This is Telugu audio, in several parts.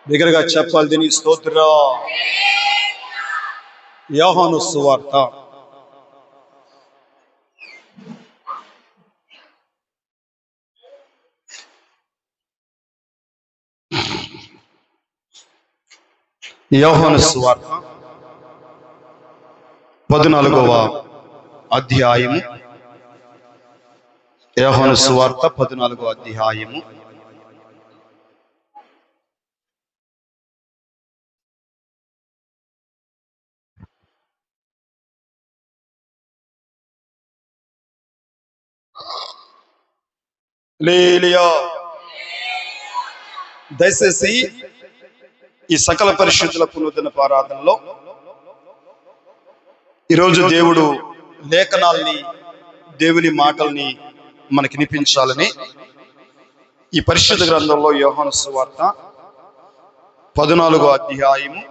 బిగ్గరగా చెప్పాలి దీని స్తోత్ర. యోహాను సువార్త యోహాను సువార్త 14వ అధ్యాయము. యోహాను సువార్త 14వ అధ్యాయము. హల్లెలూయా. దయచేసి ఈ సకల పరిశుద్ధుల పునరుద్ధరణ ఆరాధనలో ఈరోజు దేవుడు లేఖనాల్ని, దేవుని మాటల్ని మనకి వినిపించాలని ఈ పరిశుద్ధ గ్రంథంలో యోహాను సువార్త 14వ అధ్యాయము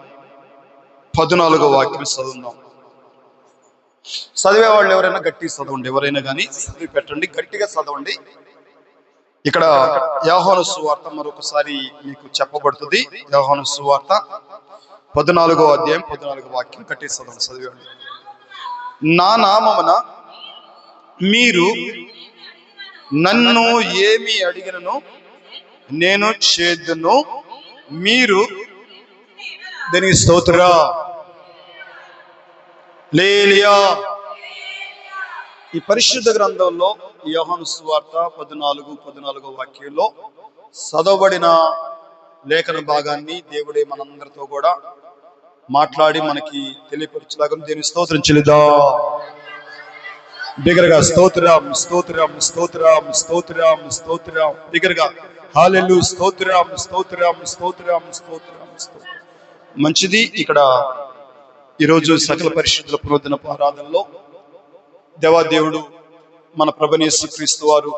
14వ వాక్యం చదువుదాం. చదివే వాళ్ళు ఎవరైనా గట్టిగా చదవండి, ఎవరైనా కానీ చదివి పెట్టండి, గట్టిగా చదవండి. ఇక్కడ యోహాను సువార్త మరొకసారి మీకు చెప్పబడుతుంది. యోహాను సువార్త 14వ అధ్యాయం 14వ వాక్యం గట్టిగా చదవండి, చదివండి. నా నామమున మీరు నన్ను ఏమి అడిగినను నేను చేదును, మీరు దీనికి స్తోత్ర. హల్లెలూయా. ఈ పరిశుద్ధ గ్రంథంలో యోహాను సువార్త 14వ వాక్యంలో చదవబడిన లేఖన భాగాన్ని దేవుడే మనందరితో కూడా మాట్లాడి మనకి తెలియపరచలాగా దీని స్తోత్రం చెల్లిద్దాం. బిగ్గరగా స్తోత్రం, స్తోత్రం, స్తోత్రం, స్తోత్రం, స్తోత్రం. బిగ్గరగా హల్లెలూయా, స్తోత్రం, స్తోత్రం, స్తోత్రం, స్తోత్రం, స్తోత్రం. మంచిది. ఇక్కడ ఈరోజు సకల పరిశుద్ధుల పునరుద్ధరణ ఆరాధనలో దేవాదేవుడు మన ప్రభువైన యేసుక్రీస్తు వారు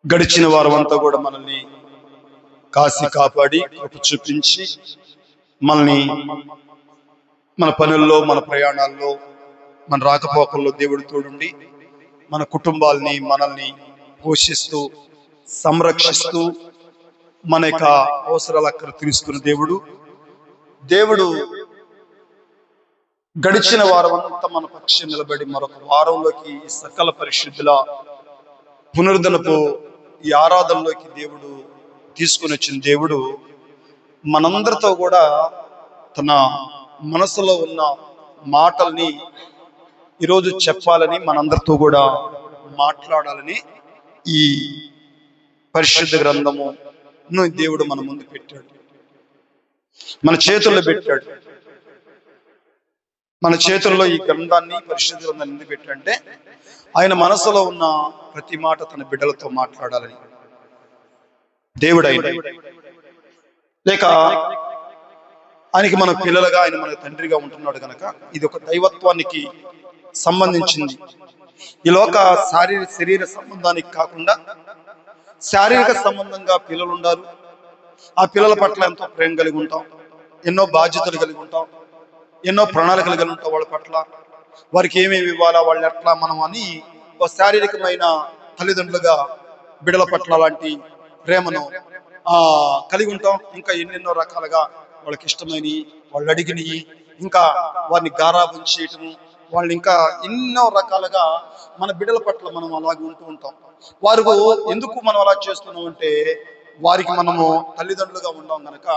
గడిచిన వారమంతా కూడా మనల్ని కాసి కాపాడి కృప చూపించి మనల్ని మన పనుల్లో, మన ప్రయాణాల్లో, మన రాకపోకల్లో దేవుడు తోడుండి మన కుటుంబాలని, మనల్ని పోషిస్తూ సంరక్షిస్తూ మన యొక్క అవసరాలు అక్కడ తీరుస్తున్న దేవుడు గడిచిన వారం అంతా మన పక్షం నిలబడి మరొక వారంలోకి ఈ సకల పరిశుద్ధుల పునరుద్ధరణపు ఈ ఆరాధనలోకి దేవుడు తీసుకుని వచ్చిన దేవుడు మనందరితో కూడా తన మనసులో ఉన్న మాటల్ని ఈరోజు చెప్పాలని, మనందరితో కూడా మాట్లాడాలని ఈ పరిశుద్ధ గ్రంథమును దేవుడు మన ముందు పెట్టాడు, మన చేతుల్లో పెట్టాడు. మన చేతుల్లో ఈ గ్రంథాన్ని, పరిశుద్ధ గ్రంథాన్ని ఎందుకు పెట్టంటే ఆయన మనసులో ఉన్న ప్రతి మాట తన బిడ్డలతో మాట్లాడాలని. దేవుడు ఆయన లేక ఆయనకి మన పిల్లలుగా, ఆయన మన తండ్రిగా ఉంటున్నాడు కనుక ఇది ఒక దైవత్వానికి సంబంధించింది. ఈ లోక శరీర సంబంధానికి కాకుండా శారీరక సంబంధంగా పిల్లలు ఉండాలి. ఆ పిల్లల పట్ల ఎంతో ప్రేమ కలిగి ఉంటాం, ఎన్నో బాధ్యతలు కలిగి ఉంటాం, ఎన్నో ప్రణాళికలు కలిగి ఉంటాం. వాళ్ళ పట్ల వారికి ఏమేమి ఇవ్వాలా, వాళ్ళు ఎట్లా మనం అని ఒక శారీరకమైన తల్లిదండ్రులుగా బిడ్డల పట్ల అలాంటి ప్రేమను కలిగి ఉంటాం. ఇంకా ఎన్నెన్నో రకాలుగా వాళ్ళకి ఇష్టమైనవి, వాళ్ళు అడిగినవి, ఇంకా వారిని గారాబం చేయటము, వాళ్ళని ఇంకా ఎన్నో రకాలుగా మన బిడ్డల పట్ల మనం అలాగే ఉంటూ ఉంటాం. వారు ఎందుకు మనం అలా చేస్తున్నాం అంటే వారికి మనము తల్లిదండ్రులుగా ఉన్నాం గనక,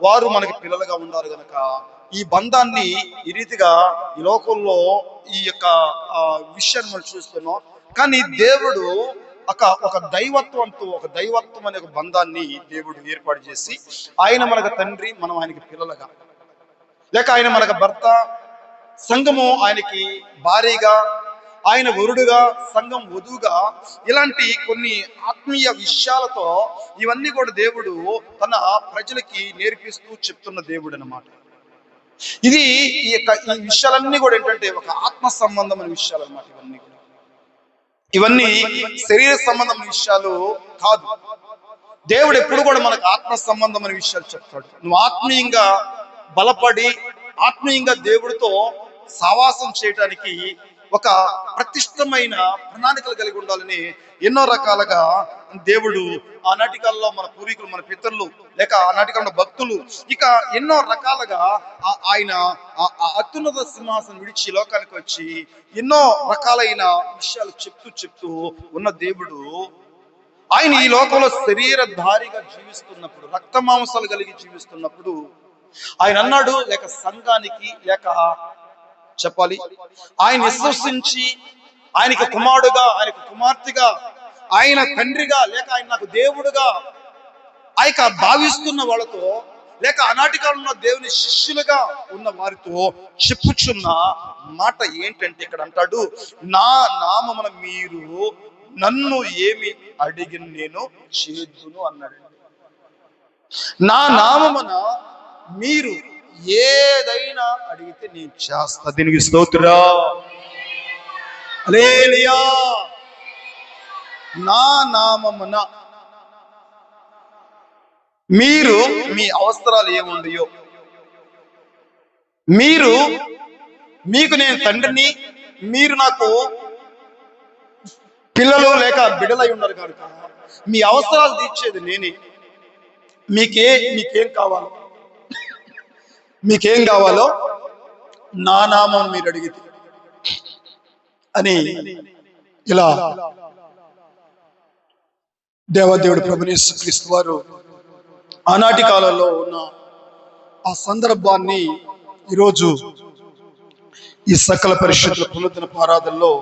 వారు మనకి పిల్లలుగా ఉన్నారు గనక ఈ బంధాన్ని ఈ రీతిగా ఈ లోకంలో ఈ యొక్క విషయాన్ని మనం చూస్తున్నాం. కానీ దేవుడు ఒక దైవత్వంతో, ఒక దైవత్వం అనే ఒక బంధాన్ని దేవుడు ఏర్పాటు చేసి ఆయన మనకు తండ్రి, మనం ఆయనకి పిల్లలుగా, లేక ఆయన మనకు భర్త, సంఘము ఆయనకి భార్యగా, ఆయన వరుడుగా, సంఘం వధువుగా, ఇలాంటి కొన్ని ఆత్మీయ విషయాలతో ఇవన్నీ కూడా దేవుడు తన ప్రజలకి నేర్పిస్తూ చెప్తున్న దేవుడు అన్నమాట. ఇది ఈ విషయాలన్నీ కూడా ఏంటంటే ఒక ఆత్మ సంబంధమైన విషయాలు అన్నమాట. ఇవన్నీ శరీర సంబంధమైన విషయాలు కాదు. దేవుడు ఎప్పుడు కూడా మనకు ఆత్మ సంబంధమైన విషయాలు చెప్తాడు. నువ్వు ఆత్మీయంగా బలపడి ఆత్మీయంగా దేవుడితో సావాసం చేయటానికి ఒక ప్రతిష్టమైన ప్రణాళికలు కలిగి ఉండాలని ఎన్నో రకాలుగా దేవుడు ఆనాటి కాలంలో మన పూర్వీకులు, మన పితరులు, లేక ఆనాటి కాలంలో భక్తులు, ఇక ఎన్నో రకాలుగా ఆయన అత్యున్నత సింహాసనం విడిచి లోకానికి వచ్చి ఎన్నో రకాలైన విషయాలు చెప్తూ ఉన్న దేవుడు, ఆయన ఈ లోకంలో శరీరధారిగా జీవిస్తున్నప్పుడు, రక్త మాంసాలు కలిగి జీవిస్తున్నప్పుడు ఆయన అన్నాడు, లేక సంఘానికి, లేక చెప్పాలి ఆయన విశ్వసించి ఆయనకి కుమారుడుగా, ఆయనకు కుమార్తెగా, ఆయన తండ్రిగా, లేక ఆయన నాకు దేవుడుగా ఆయన భావిస్తున్న వాళ్ళతో, లేక ఆనాటి కాలంలో దేవుని శిష్యులుగా ఉన్న వారితో చెప్పుచున్న మాట ఏంటంటే, ఇక్కడ అంటాడు, నా నామమున మీరు నన్ను ఏమి అడిగిన నేను చేద్దును అన్నాడండి. నా నామమున మీరు ఏదైనా అడిగితే నేను చేస్తా. దీనికి స్తోత్రం. హల్లెలూయా. నా నామమున మీరు మీ అవసరాలు ఏముండయో, మీకు నేను తండ్రిని, మీరు నాకు పిల్లలు లేక బిడ్డలై ఉన్నారు కనుక మీ అవసరాలు తీర్చేది నేనే. మీకేం కావాలో నా నామం మీరు అడిగితే అని ఇలా దేవదేవుడు ప్రభువు యేసుక్రీస్తు వారు ఆనాటి కాలంలో ఉన్న ఆ సందర్భాన్ని ఈరోజు ఈ సకల పరిశుద్ధుల పునరుద్ధరణ ఆరాధనలో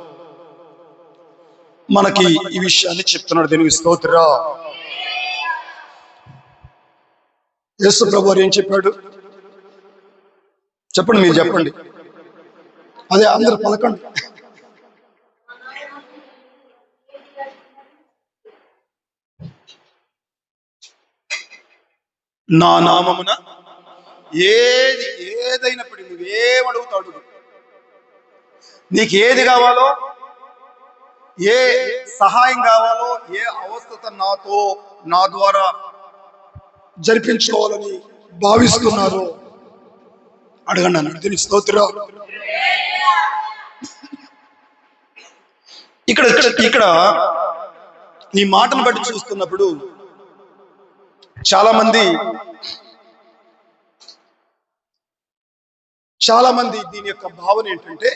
మనకి ఈ విషయాన్ని చెప్తున్నాడు. దీనికి స్తోత్రం. యేసు ప్రభువు వారు ఏం చెప్పాడు చెప్పండి, మీరు చెప్పండి. అదే అందరూ పలకండి. నా నామమున ఏదైనప్పుడు నువ్వేమడుగుతాడు, నీకు ఏది కావాలో, ఏ సహాయం కావాలో, ఏ అవస్థత నా ద్వారా జరిపించుకోవాలని భావిస్తున్నారో అడగండి అన్నాడు. దీని స్తోత్రం. ఇక్కడ ఈ మాటను బట్టి చూస్తున్నప్పుడు చాలా మంది దీని యొక్క భావన ఏంటంటే,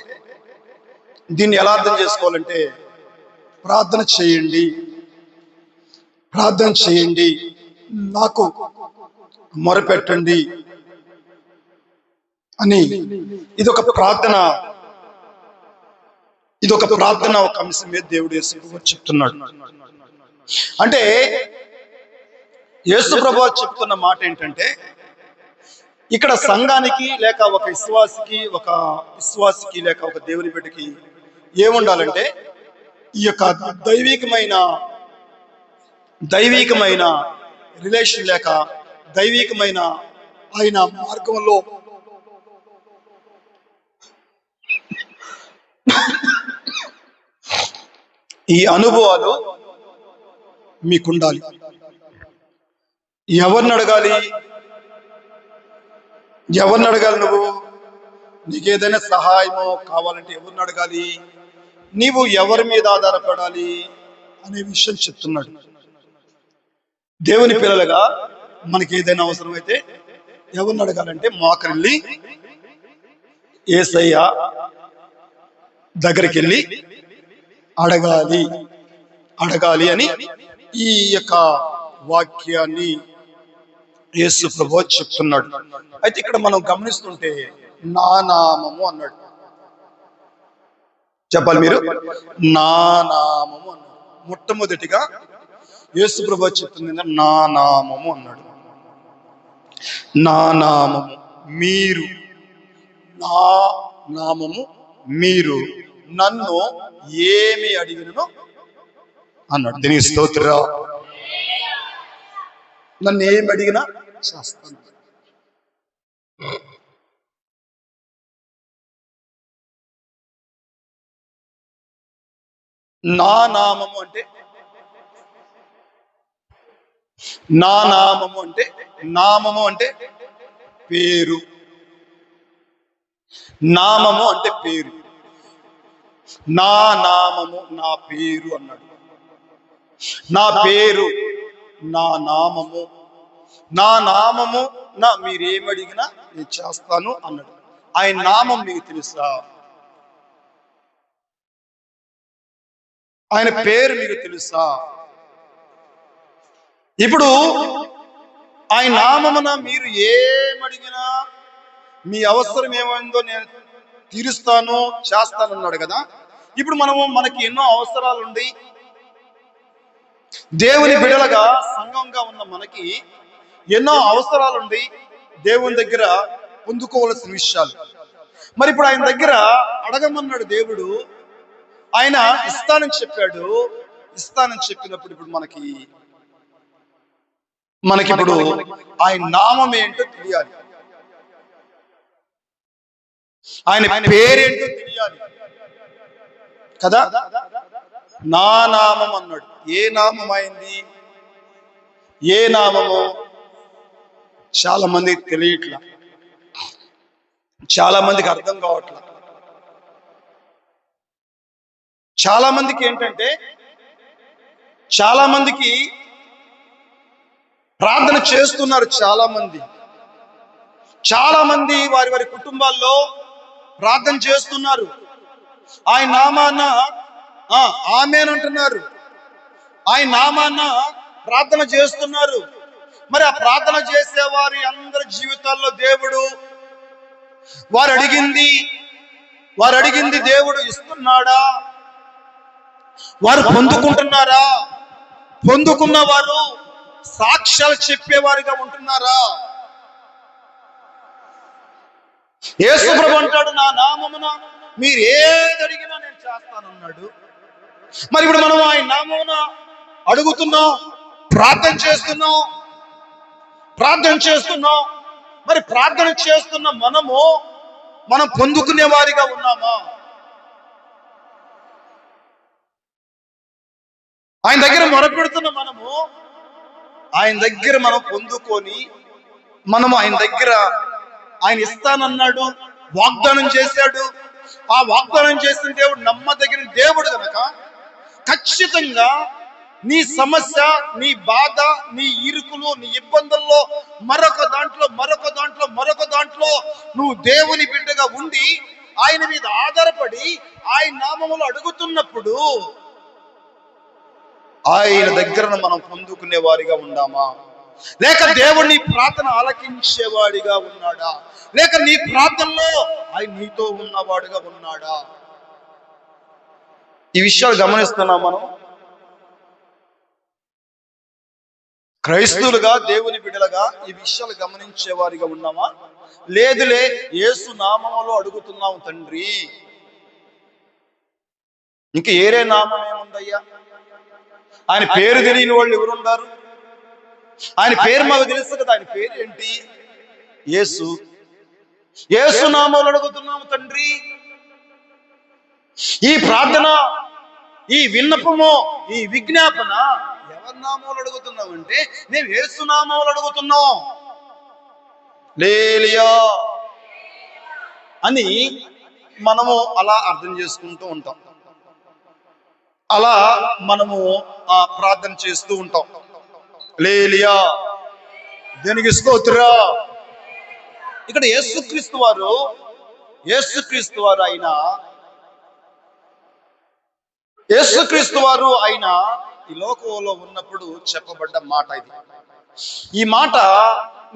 దీన్ని ఎలా అర్థం చేసుకోవాలంటే, ప్రార్థన చేయండి, నాకు మొరపెట్టండి అని ఇదొక ప్రార్థన ఒక అంశం మీద దేవుడు యేసు ప్రభువు చెప్తున్నాడు. అంటే యేసు ప్రభువు చెప్తున్న మాట ఏంటంటే, ఇక్కడ సంఘానికి, లేక ఒక విశ్వాసికి లేక ఒక దేవుని బిడ్డకి ఏముండాలంటే, ఈ యొక్క దైవికమైన రిలేషన్, లేక దైవికమైన ఆయన మార్గంలో ఈ అనుభవాలు మీకుండాలి. ఎవరిని అడగాలి నువ్వు? నీకేదైనా సహాయమో కావాలంటే ఎవరిని అడగాలి? నీవు ఎవరి మీద ఆధారపడాలి అనే విషయం చెప్తున్నాడు. దేవుని పిల్లలుగా మనకి ఏదైనా అవసరమైతే ఎవరిని అడగాలంటే మోకరిల్లి యేసయ్య దగ్గరికి వెళ్ళి అడగాలి అని ఈ యొక్క వాక్యాన్ని యేసు ప్రభువు చెప్తున్నాడు. అయితే ఇక్కడ మనం గమనిస్తుంటే నా నామము అన్నాడు. చెప్పాలి మీరు, నా నామము అన్నాడు. మొట్టమొదటిగా యేసు ప్రభువు చెప్తుంది నా నామము అన్నాడు. నా నామము మీరు, నా నామము మీరు నన్ను ఏమి అడిగినను అన్నాడు. దీనికి స్తోత్రం. నన్ను ఏమి అడిగినా చేస్తాను. నా నామము అంటే నామము అంటే పేరు. నామము అంటే పేరు. నా నామము, నా పేరు అన్నాడు. నా పేరు, నా నామము, నా నామము నా మీరేమడిగినా నేను చేస్తాను అన్నాడు. ఆయన నామం మీకు తెలుసా? ఆయన పేరు మీకు తెలుసా? ఇప్పుడు ఆయన నామమున మీరు ఏమడిగినా మీ అవసరం ఏమైందో నేను తీరుస్తాను, చేస్తానన్నాడు కదా. ఇప్పుడు మనకి ఎన్నో అవసరాలు ఉండి, దేవుని బిడలగా సంఘంగా ఉన్న మనకి ఎన్నో అవసరాలుండి దేవుని దగ్గర పొందుకోవలసిన విషయాలు. మరి ఇప్పుడు ఆయన దగ్గర అడగమన్నాడు దేవుడు. ఆయన ఇస్తానని చెప్పాడు. ఇస్తానని చెప్పినప్పుడు ఇప్పుడు మనకిప్పుడు ఆయన నామం ఏంటో తెలియాలి, ఆయన పేరేంటో తెలియాలి కదా. నా నామం అన్నాడు. ఏ నామం అయింది? ఏ నామము? చాలా మందికి తెలియట్లా, చాలా మందికి అర్థం కావట్లా. చాలా మందికి ఏంటంటే, చాలా మందికి ప్రార్థన చేస్తున్నారు. చాలా మంది వారి వారి కుటుంబాల్లో ప్రార్థన చేస్తున్నారు. ఆయన నామాన ఆమేన్ అంటున్నారు. ఆయన నామాన ప్రార్థన చేస్తున్నారు. మరి ఆ ప్రార్థన చేసే వారి అందరి జీవితాల్లో దేవుడు వారు అడిగింది దేవుడు ఇస్తున్నాడా? వారు పొందుకుంటున్నారా? పొందుకున్న వారు సాక్ష్యాలు చెప్పేవారిగా ఉంటున్నారా? యేసు ప్రభువు అంటాడు, నా నామమున మీరు ఏది అడిగినా నేను చేస్తానన్నాడు. మరి ఇప్పుడు మనం ఆయన నామమున అడుగుతున్నాం, ప్రార్థన చేస్తున్నాం. మరి ప్రార్థన చేస్తున్న మనం పొందుకునే వారిగా ఉన్నామా? ఆయన దగ్గర మొరపెడుతున్న ఆయన దగ్గర మనం పొందుకొని ఆయన దగ్గర ఆయన ఇస్తానన్నాడు, వాగ్దానం చేశాడు. ఆ వాగ్దానం చేసిన దేవుడు నమ్మదగిన దేవుడు కనుక ఖచ్చితంగా నీ సమస్య, నీ బాధ, నీ ఇరుకులు, నీ ఇబ్బందుల్లో మరొక దాంట్లో నువ్వు దేవుని బిడ్డగా ఉండి ఆయన మీద ఆధారపడి ఆయన నామములో అడుగుతున్నప్పుడు ఆయన దగ్గర మనం పొందుకునే వారిగా ఉన్నామా? లేక దేవుని ప్రార్థన ఆలకించేవాడిగా ఉన్నాడా? లేక నీ ప్రార్థనలో ఆయన నీతో ఉన్నవాడుగా ఉన్నాడా? ఈ విషయాలు గమనిస్తున్నాం. మనం క్రైస్తవులుగా, దేవుని బిడ్డలుగా ఈ విషయాలు గమనించే వారిగా ఉన్నామా? లేదులే, యేసు నామములో అడుగుతున్నాం తండ్రి, ఇంక ఏరే నామం ఏముందయ్యా? ఆయన పేరు తెలియని వాళ్ళు ఎవరున్నారు? ఆయన పేరు మాకు తెలుసు కదా. ఆయన పేరు ఏంటి? యేసు నామములో అడుగుతున్నాము తండ్రి. ఈ ప్రార్థన, ఈ విన్నపము, ఈ విజ్ఞాపన ఎవరి నామములో అడుగుతున్నామంటే మేము యేసు నామములో అడుగుతున్నాం. లేలియా అని మనము అలా అర్థం చేసుకుంటూ ఉంటాం, అలా మనము ప్రార్థన చేస్తూ ఉంటాం. లేలియా, దేనికి స్తోత్రం. ఇక్కడ యేసుక్రీస్తు వారు ఆయన ఈ లోకంలో ఉన్నప్పుడు చెప్పబడ్డ మాట ఇది. ఈ మాట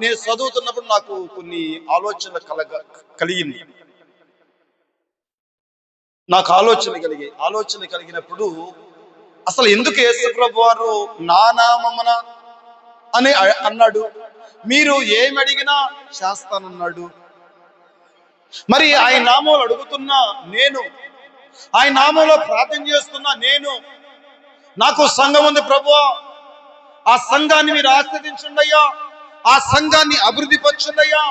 నేను చదువుతున్నప్పుడు నాకు కొన్ని ఆలోచనలు కలిగింది. నాకు ఆలోచన కలిగినప్పుడు అసలు ఎందుకు యేసు ప్రభు వారు నా నామమున అని అన్నాడు? మీరు ఏమి అడిగినా చేస్తానన్నాడు. మరి ఆయన నామంలో అడుగుతున్నా నేను, ఆయన నామంలో ప్రార్థన చేస్తున్నా నేను. నాకు సంఘం ఉంది ప్రభువా, ఆ సంఘాన్ని మీరు ఆస్వాదించండి అయ్యా, ఆ సంఘాన్ని అభివృద్ధి పరచండి అయ్యా,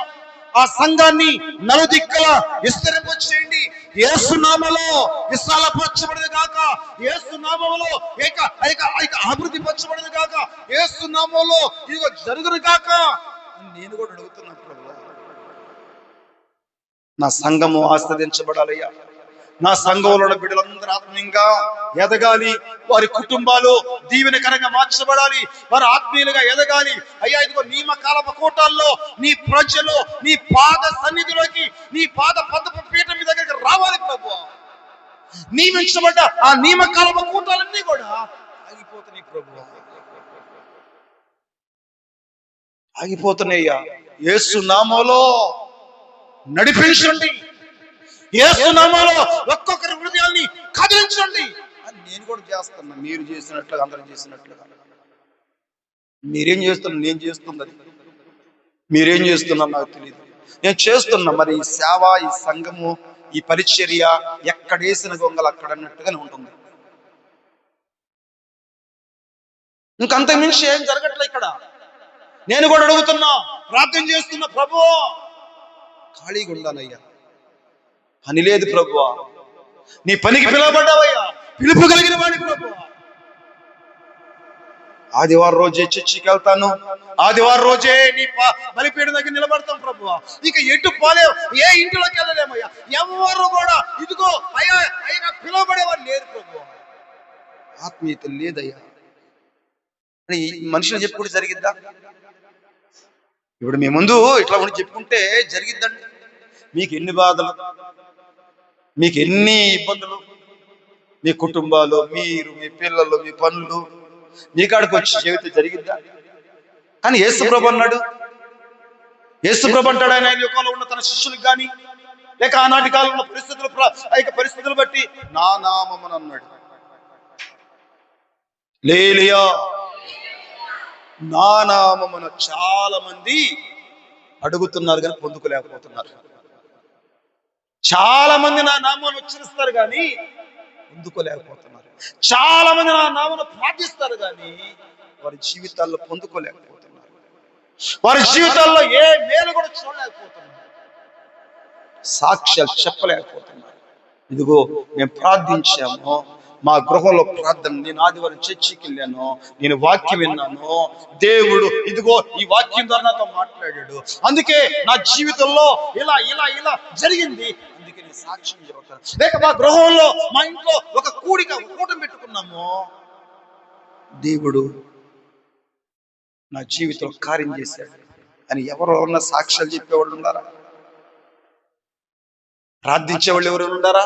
ఆ సంఘాన్ని నలుదిక్కల విస్తరింపచేయండి. యేసు నామములో విశాలపరచబడదు గాక, యేసు నామములో అభివృద్ధి పరచబడదు గాక, యేసు నామములో ఇదిగో జరుగును గాక నేను కూడా అడుగుతున్నా ప్రభువా. నా సంఘము ఆస్వాదించబడాలయ్యా, నా సంఘంలో ఉన్న బిడ్డలందరూ ఆత్మీయంగా ఎదగాలి, వారి కుటుంబాలు దీవెనకరంగా మార్చబడాలి, వారు ఆత్మీయులుగా ఎదగాలి. అయ్యా ఇదిగో నియమకాలపు కూటాల్లో నీ ప్రజలు నీ పాద సన్నిధిలోకి, నీ పాద పదపు పీఠం మీ దగ్గరికి రావాలి ప్రభువా. నియమించబడ్డ ఆ నియమకాలపు కూటాలన్నీ కూడా ఆగిపోతున్నాయి ప్రభువా, ఆగిపోతున్నాయ్యా. యేసు నామములో నడిపించండి, యేసు నామములో ఒక్కొక్కరి హృదయాల్ని కదిలించండి అని నేను కూడా చేస్తున్నా. మీరు చేసినట్లుగా, అందరూ చేసినట్లుగా. మీరేం చేస్తున్నారు, నేను చేస్తున్నది. మీరేం చేస్తున్నారు నాకు తెలియదు, నేను చేస్తున్నా. మరి ఈ సేవ, ఈ సంఘము, ఈ పరిచర్య ఎక్కడేసిన గొంగలు అక్కడ అన్నట్టుగానే ఉంటుంది. ఇంకంతకు మించి ఏం జరగట్లే ఇక్కడ. నేను కూడా అడుగుతున్నా, ప్రార్థన చేస్తున్నా, ప్రభువా ఖాళీగా ఉండాలయ్యా, పని లేదు ప్రభువా, నీ పనికి పిలువబడ్డావయ్యా, పిలుపు కలిగిన వాడి ప్రభువా. ఆదివారం రోజే చర్చికి వెళ్తాను, ఆదివారం రోజే నీ బలిపీఠం దగ్గర నిలబడతాం ప్రభువా. ఇక ఎటు పోలేవు, ఏ ఇంటిలోకి వెళ్ళలేమయ్యా. ఎవరు కూడా ఇదిగో అయ్యా అయ్యా పిలువబడేవారు లేరు ప్రభువా. ఆత్మీయత లేదయ్యా అని మనుషులు చెప్పుకుంటే జరిగిద్దా? ఇప్పుడు మీ ముందు ఇట్లా ఉండి చెప్పుకుంటే జరిగిద్దండి. మీకు ఎన్ని బాధలు, మీకు ఎన్ని ఇబ్బందులు, మీ కుటుంబాలు, మీరు, మీ పిల్లలు, మీ పనులు, మీ కాడికి వచ్చి జీవితం జరిగిద్దా? కానీ యేసుప్రభు అన్నాడు, యేసుప్రభు అంటాడు, ఆయన యుగంలో ఉన్న తన శిష్యులకు కానీ లేక ఆనాటి కాలంలో పరిస్థితులు బట్టి నా నామమున అన్నాడు. లేలియా, నా నామమున చాలా మంది అడుగుతున్నారు కానీ పొందుకోలేకపోతున్నారు. చాలా మంది నా నామాన్ని ఉచ్చరిస్తారు కానీ పొందుకోలేకపోతున్నారు. చాలా మంది నా నామాన్ని ప్రార్థిస్తారు కానీ వారి జీవితాల్లో పొందుకోలేకపోతున్నారు. వారి జీవితాల్లో ఏ మేలు కూడా చూడలేకపోతున్నారు, సాక్ష్యాలు చెప్పలేకపోతున్నారు. ఇదిగో మేము ప్రార్థించాము, మా గృహంలో ప్రార్థన, నేను ఆదివారం చర్చికి వెళ్ళాను, నేను వాక్యం విన్నాను, దేవుడు ఇదిగో ఈ వాక్యం ద్వారా నాతో మాట్లాడాడు, అందుకే నా జీవితంలో ఇలా ఇలా ఇలా జరిగింది, అందుకే నేను సాక్ష్యం చెబుతాను. లేక మా గృహంలో, మా ఇంట్లో ఒక కూటం పెట్టుకున్నాము, దేవుడు నా జీవితంలో కార్యం చేశాడు అని ఎవరైనా సాక్ష్యాలు చెప్పేవాళ్ళు ఉన్నారా? ప్రార్థించేవాళ్ళు ఎవరు ఉన్నారా?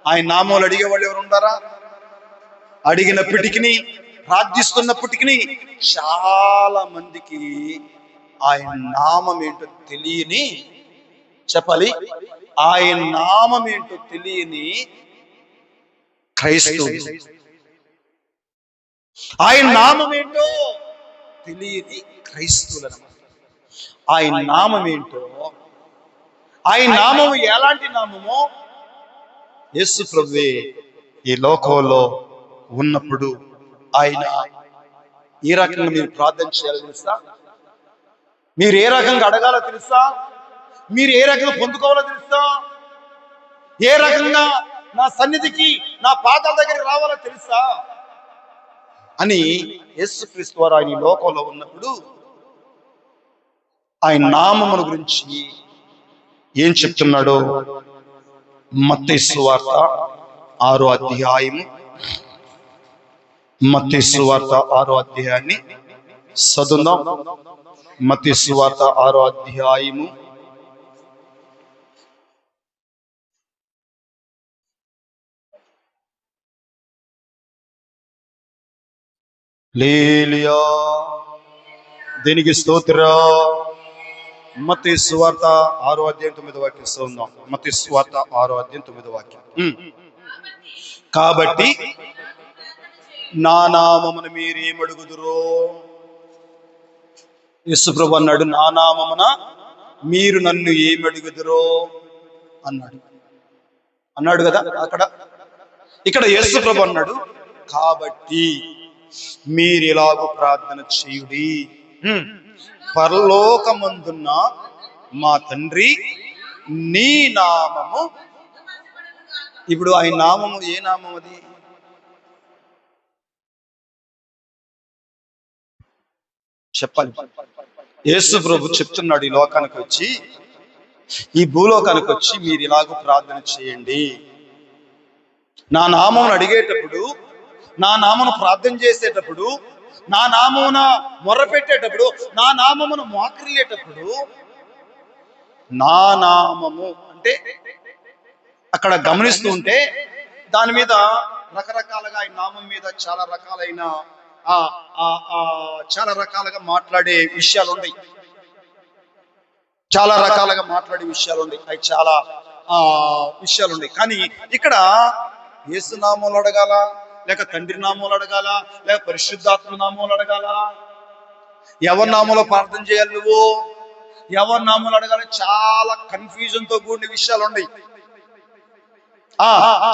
ఆయన నామాలు అడిగేవాళ్ళు ఎవరు ఉన్నారా? అడిగినప్పటికీ, ప్రార్థిస్తున్నప్పటికీ చాలా మందికి ఆయన నామం ఏంటో తెలియని, చెప్పాలి, ఆయన నామం ఏంటో తెలియని క్రైస్తవులు, ఆయన నామం ఏంటో తెలియని క్రైస్తవులు అన్నమాట. ఆయన నామం ఏంటో, ఆయన నామం ఎలాంటి నామమో యేసు ప్రభువే ఈ లోకంలో ఉన్నప్పుడు ఆయన ఏ రకంగా మీరు ప్రార్థన చేయాలో తెలుసా? మీరు ఏ రకంగా అడగాలో తెలుసా? మీరు ఏ రకంగా పొందుకోవాలో తెలుసా? ఏ రకంగా నా సన్నిధికి, నా పాదాల దగ్గరికి రావాలో తెలుసా అని యేసుక్రీస్తు వారు ఆయన ఈ లోకంలో ఉన్నప్పుడు ఆయన నామముల గురించి ఏం చెప్తున్నాడో మత్తయి సువార్త 6వ అధ్యాయము, మత్తయి సువార్త 6వ అధ్యాయాన్ని చదువుదాం. మత్తయి సువార్త 6వ అధ్యాయము లేలియా, దేనికి స్తోత్రం. మత్తయి సువార్త 6వ అధ్యాయం 9వ వాక్యం చదువుదాం. మత్తయి సువార్త 6వ అధ్యాయం 9వ వాక్యం. కాబట్టి నా నామమున మీరేమడుగుదురో, యేసుప్రభు అన్నాడు, నా నామమున మీరు నన్ను ఏమడుగుదురో అన్నాడు కదా అక్కడ. ఇక్కడ యేసుప్రభు అన్నాడు, కాబట్టి మీరు ఇలాగూ ప్రార్థన చేయుడి, పరలోకమందున్న మా తండ్రి, నీ నామము. ఇప్పుడు ఆయన నామము ఏ నామం అది? చెప్పాలి. యేసు ప్రభు చెప్తున్నాడు, ఈ లోకానికి వచ్చి, ఈ భూలోకానికి వచ్చి మీరు ఇలాగూ ప్రార్థన చేయండి, నా నామమును అడిగేటప్పుడు, నా నామమును ప్రార్థన చేసేటప్పుడు, నా నామమున మొర్రపెట్టేటప్పుడు, నా నామమును మోకరిల్లేటప్పుడు, నా నామము అంటే అక్కడ గమనిస్తూ ఉంటే దాని మీద రకరకాలుగా ఆయన నామం మీద చాలా రకాలుగా మాట్లాడే విషయాలు ఉన్నాయి. చాలా రకాలుగా మాట్లాడే విషయాలు ఉన్నాయి. అవి చాలా విషయాలు ఉన్నాయి. కానీ ఇక్కడ యేసు నామంలో అడగాల, లేక తండ్రి నామంలో అడగాల, లేక పరిశుద్ధాత్మ నామంలో అడగాల, ఎవరి నామంలో ప్రార్థన చేయాలి, నువ్వు ఎవరి నామంలో అడగాలి, చాలా కన్ఫ్యూజన్ తో కూడిన విషయాలు ఉన్నాయి.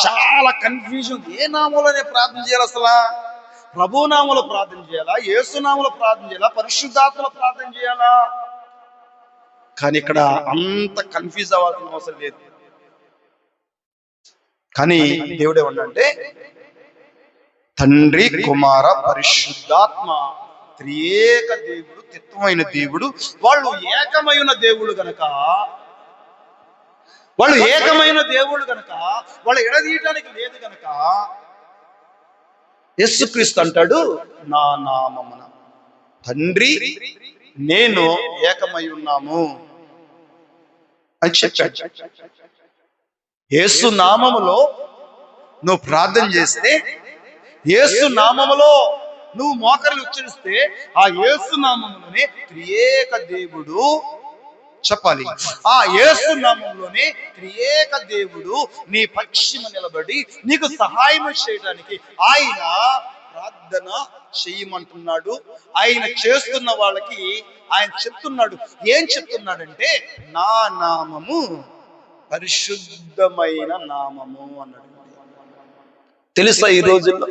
చాలా కన్ఫ్యూజన్. ఏ నామంలోనే ప్రార్థన చేయాలి? అసలు ప్రభు నామంలో ప్రార్థన చేయాలా, యేసు నామంలో ప్రార్థన చేయాలా, పరిశుద్ధాత్మలో ప్రార్థన చేయాలా? కానీ ఇక్కడ అంత కన్ఫ్యూజ్ అవ్వాల్సిన అవసరం లేదు. కానీ దేవుడు ఏమన్నంటే తండ్రి, కుమార, పరిశుద్ధాత్మ త్రియేక దేవుడు, తిత్వమైన దేవుడు, వాళ్ళు ఏకమైన దేవుడు గనక, వాళ్ళు ఎడదీయటానికి లేదు గనక యేసుక్రీస్తు అంటాడు, నా నామమున తండ్రి నేను ఏకమై ఉన్నాము అని చెప్పాడు. యేసు నామములో నువ్వు ప్రార్థన చేస్తే, యేసు నామములో నువ్వు మోకరిని ఉచ్చరిస్తే, ఆ యేసు నామములోనే త్రియేక దేవుడు చెప్పాలి. ఆ యేసు నామములోనే త్రియేక దేవుడు నీ పక్షిమ నిలబడి నీకు సహాయం చేయడానికి ఆయన ప్రార్థన చెయ్యమంటున్నాడు. ఆయన చేస్తున్న వాళ్ళకి ఆయన చెప్తున్నాడు. ఏం చెప్తున్నాడంటే, నా నామము పరిశుద్ధమైన నామము అన్నాడు. తెలుసా ఈ రోజుల్లో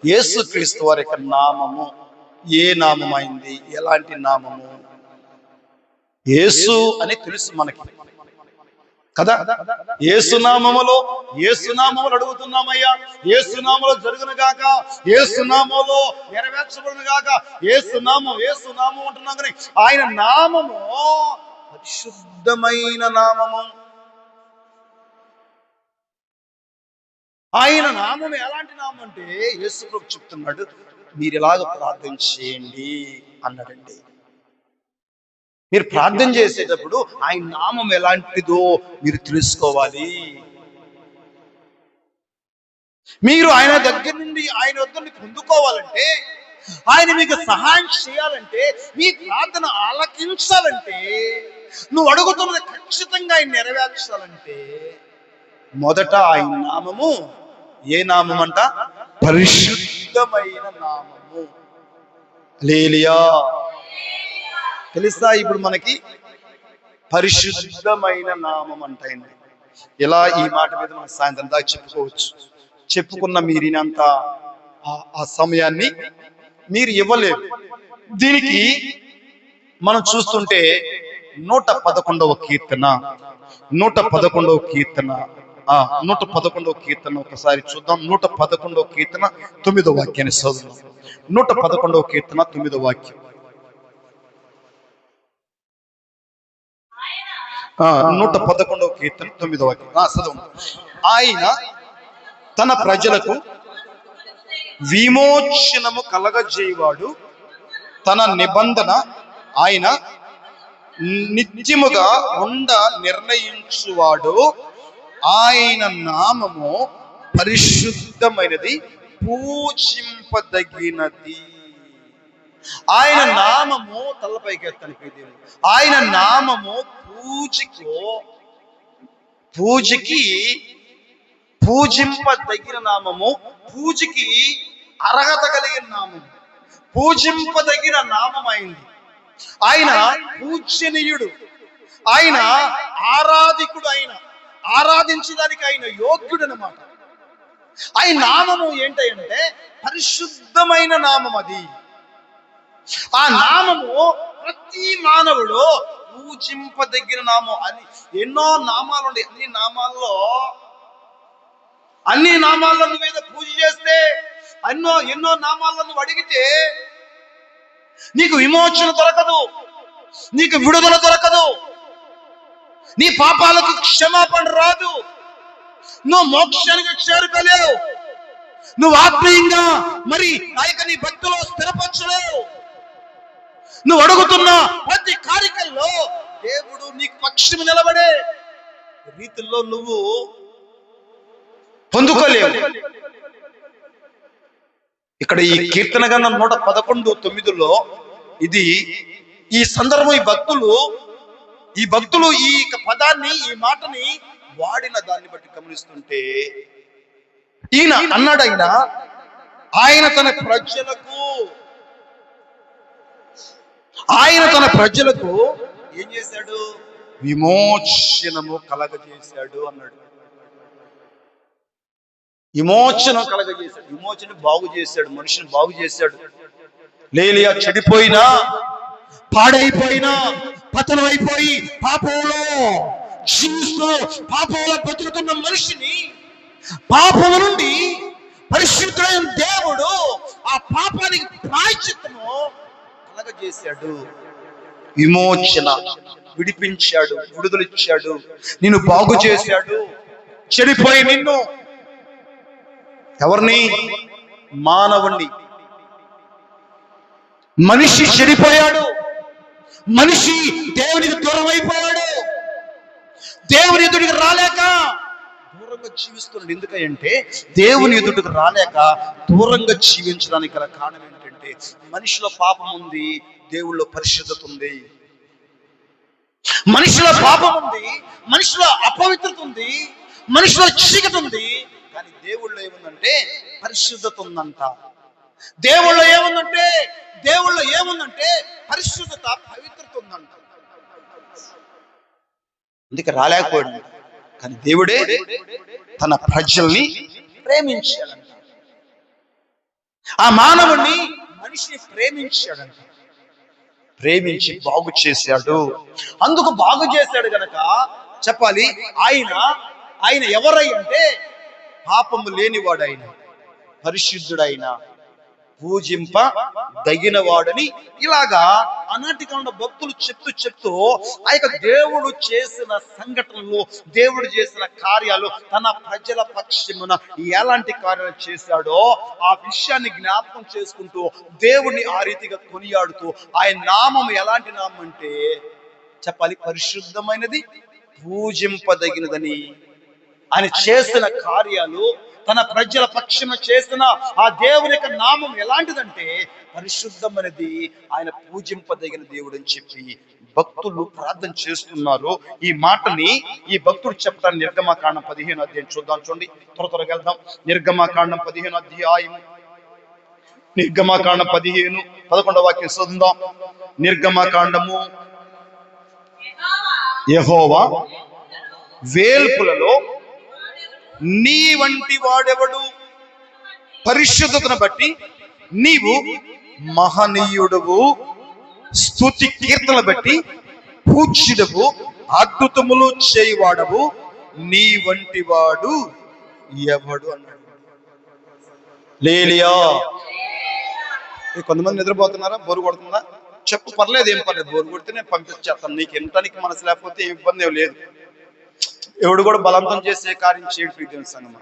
యేసుక్రీస్తు వారి యొక్క నామము ఏ నామం అయింది? ఎలాంటి నామము? యేసు అని తెలుసు మనకి కదా. యేసునామములో అడుగుతున్నామయ్యా, యేసునామములో జరుగును గాక, యేసునామములో నెరవేర్చబడును గాక, యేసునామం అంటున్నాం. కానీ ఆయన నామము పరిశుద్ధమైన నామము. ఆయన నామం ఎలాంటి నామం అంటే, యేసు ప్రభు చెప్తున్నాడు, మీరు ఇలాగ ప్రార్థన చేయండి అన్నాడండి. మీరు ప్రార్థన చేసేటప్పుడు ఆయన నామం ఎలాంటిదో మీరు తెలుసుకోవాలి. మీరు ఆయన దగ్గర నుండి, ఆయన వద్ద పొందుకోవాలంటే, ఆయన మీకు సహాయం చేయాలంటే, మీ ప్రార్థన ఆలకించాలంటే, నువ్వు అడుగుతున్నది ఖచ్చితంగా ఆయన నెరవేర్చాలంటే, మొదట ఆయన నామము ఏ నామం అంట? పరిశుద్ధమైన నామము. హల్లెలూయా. తెలుసా ఇప్పుడు మనకి పరిశుద్ధమైన నామం అంటైంది. ఇలా ఈ మాట మీద మనం సాయంత్రం దాకా చెప్పుకోవచ్చు. చెప్పుకున్న మీరినంత ఆ సమయాన్ని మీరు ఇవ్వలేరు. దీనికి మనం చూస్తుంటే 111వ కీర్తన 111వ కీర్తన ఒకసారి చూద్దాం. 111వ కీర్తన 9వ వాక్యాన్ని చదువుదాం. 111వ కీర్తన 9వ వాక్యం. 111వ కీర్తన 9వ వాక్యం చదువు. ఆయన తన ప్రజలకు విమోచనము కలగజేయవాడు, తన నిబంధన ఆయన నిత్యముగా నిర్ణయించువాడు. ఆయన నామము పరిశుద్ధమైనది, పూజింపదగినది. ఆయన నామము తలపైకి ఎత్తనికి, ఆయన నామము పూజకి పూజింపదగిన నామము, పూజకి అర్హత కలిగిన నామము, పూజింపదగిన నామం అయింది. ఆయన పూజనీయుడు, ఆయన ఆరాధికుడు, ఆయన ఆరాధించడానికి ఆయన యోగ్యుడు అన్నమాట. ఆయన నామము ఏంటంటే పరిశుద్ధమైన నామం. అది ఆ నామము ప్రతి మానవుడు పూజింపదగిన నామం. అని ఎన్నో నామాలు ఉన్నాయి. అన్ని నామాల్లో నువ్వు ఏదో పూజ చేస్తే, ఎన్నో నామాల్లో నువ్వు అడిగితే నీకు విమోచన దొరకదు, నీకు విడుదల దొరకదు, నీ పాపాలకు క్షమాపణ రాదు. నువ్వు మోక్షానికి చేరుకోలేవు, నువ్వు ఆత్మీయంగా మరి ఆ యొక్క నీ భక్తిలో స్థిరపరచలేవు. నువ్వు అడుగుతున్న ప్రతి కార్యక్రమంలో దేవుడు నీకు పక్షం నిలబడే రీతిలో నువ్వు పొందుకోలేవు. ఇక్కడ ఈ కీర్తన గ్రంథం 111:9 ఇది ఈ సందర్భం ఈ భక్తులు ఈ పదాన్ని, ఈ మాటని వాడిన దాన్ని బట్టి గమనిస్తుంటే ఈయన అన్నాడైనా ఆయన తన ప్రజలకు ఏం చేశాడు? విమోచనము కలగజేశాడు అన్నాడు. విమోచనం కలగజేశాడు, విమోచన బాగు చేశాడు, మనిషిని బాగు చేశాడు. లేలియా చెడిపోయినా, పాడైపోయినా, పతనం అయిపోయి పాపంలో జీవిస్తూ పాపంలో బతుకుతున్న మనిషిని పాపం నుండి పరిశుద్ధమైన దేవుడు ఆ పాపానికి ప్రాయశ్చిత్తము కలగజేశాడు. విమోచన, విడిపించాడు, విడుదలిచ్చాడు, నిన్ను బాగు చేశాడు. చెడిపోయి నిన్ను, ఎవరిని? మానవుణ్ణి. మనిషి చెడిపోయాడు, మనిషి దేవునికి దూరం అయిపోయాడు, దేవుని ఎదుటికి రాలేక దూరంగా జీవిస్తున్నాడు. ఎందుకంటే దేవుని ఎదుటికి రాలేక దూరంగా జీవించడానికి గల కారణం ఏంటంటే మనిషిలో పాపం ఉంది, దేవుళ్ళో పరిశుద్ధత ఉంది. మనిషిలో పాపం ఉంది, మనిషిలో అపవిత్రత ఉంది, మనిషిలో చీకటి ఉంది. కానీ దేవుళ్ళో ఏముందంటే పరిశుద్ధత ఉందంట. దేవుళ్ళో ఏముందంటే పరిశుద్ధత, పవిత్రత ఉందంట. అందుకే రాలేకపోయాడు. కానీ దేవుడే తన ప్రజల్ని ప్రేమించాడంట. ఆ మానవుణ్ణి, మనిషిని ప్రేమించాడంట. ప్రేమించి బాగు చేశాడు. అందుకు బాగు చేశాడు గనక చెప్పాలి, ఆయన ఎవరై అంటే పాపము లేనివాడైన, పరిశుద్ధుడైన, పూజింప దగినవాడని ఇలాగా ఆనాటి కాలంలో భక్తులు చెప్తూ ఆ యొక్క దేవుడు చేసిన సంఘటనలు, దేవుడు చేసిన కార్యాలు, తన ప్రజల పక్షమున ఎలాంటి కార్యాలు చేశాడో ఆ విషయాన్ని జ్ఞాపకం చేసుకుంటూ దేవుడిని ఆ రీతిగా కొనియాడుతూ, ఆయన నామం ఎలాంటి నామం అంటే చెప్పాలి, పరిశుద్ధమైనది, పూజింపదగినదని. ఆయన చేసిన కార్యాలు, తన ప్రజల పక్షమున చేసిన ఆ దేవుని యొక్క నామం ఎలాంటిదంటే పరిశుద్ధమైనది, ఆయన పూజింపదగిన దేవుడు అని చెప్పి భక్తులు ప్రార్థన చేస్తున్నారు. ఈ మాటని ఈ భక్తుడు చెప్తాను. నిర్గమకాండం 15 అధ్యాయం చూద్దాం. చూడండి, త్వరగా వెళ్దాం. నిర్గమకాండం 15 అధ్యాయం, నిర్గమకాండం 15:11 వాక్యం చదువుదాం. నిర్గమకాండము, యెహోవా వేల్పులలో నీ వంటి వాడెవడు? పరిశుద్ధతను బట్టి నీవు మహనీయుడవు, స్తుతి కీర్తనలు బట్టి పూజ్యుడవు, అద్భుతములు చేయవాడవు, నీ వంటి వాడు ఎవడు అన్నాడు. లేలియా, కొంతమంది నిద్రపోతున్నారా? బోరు కొడుతుందా? చెప్పు, పర్లేదు, ఏం పర్లేదు, బోరు కొడితే నేను పంపించేస్తాను. నీకు వినటానికి మనసు లేకపోతే ఏం ఇబ్బంది ఏం లేదు. ఎవడు కూడా బలవంతం చేసే కార్యం చేయడు. ప్రీతి సంగమా,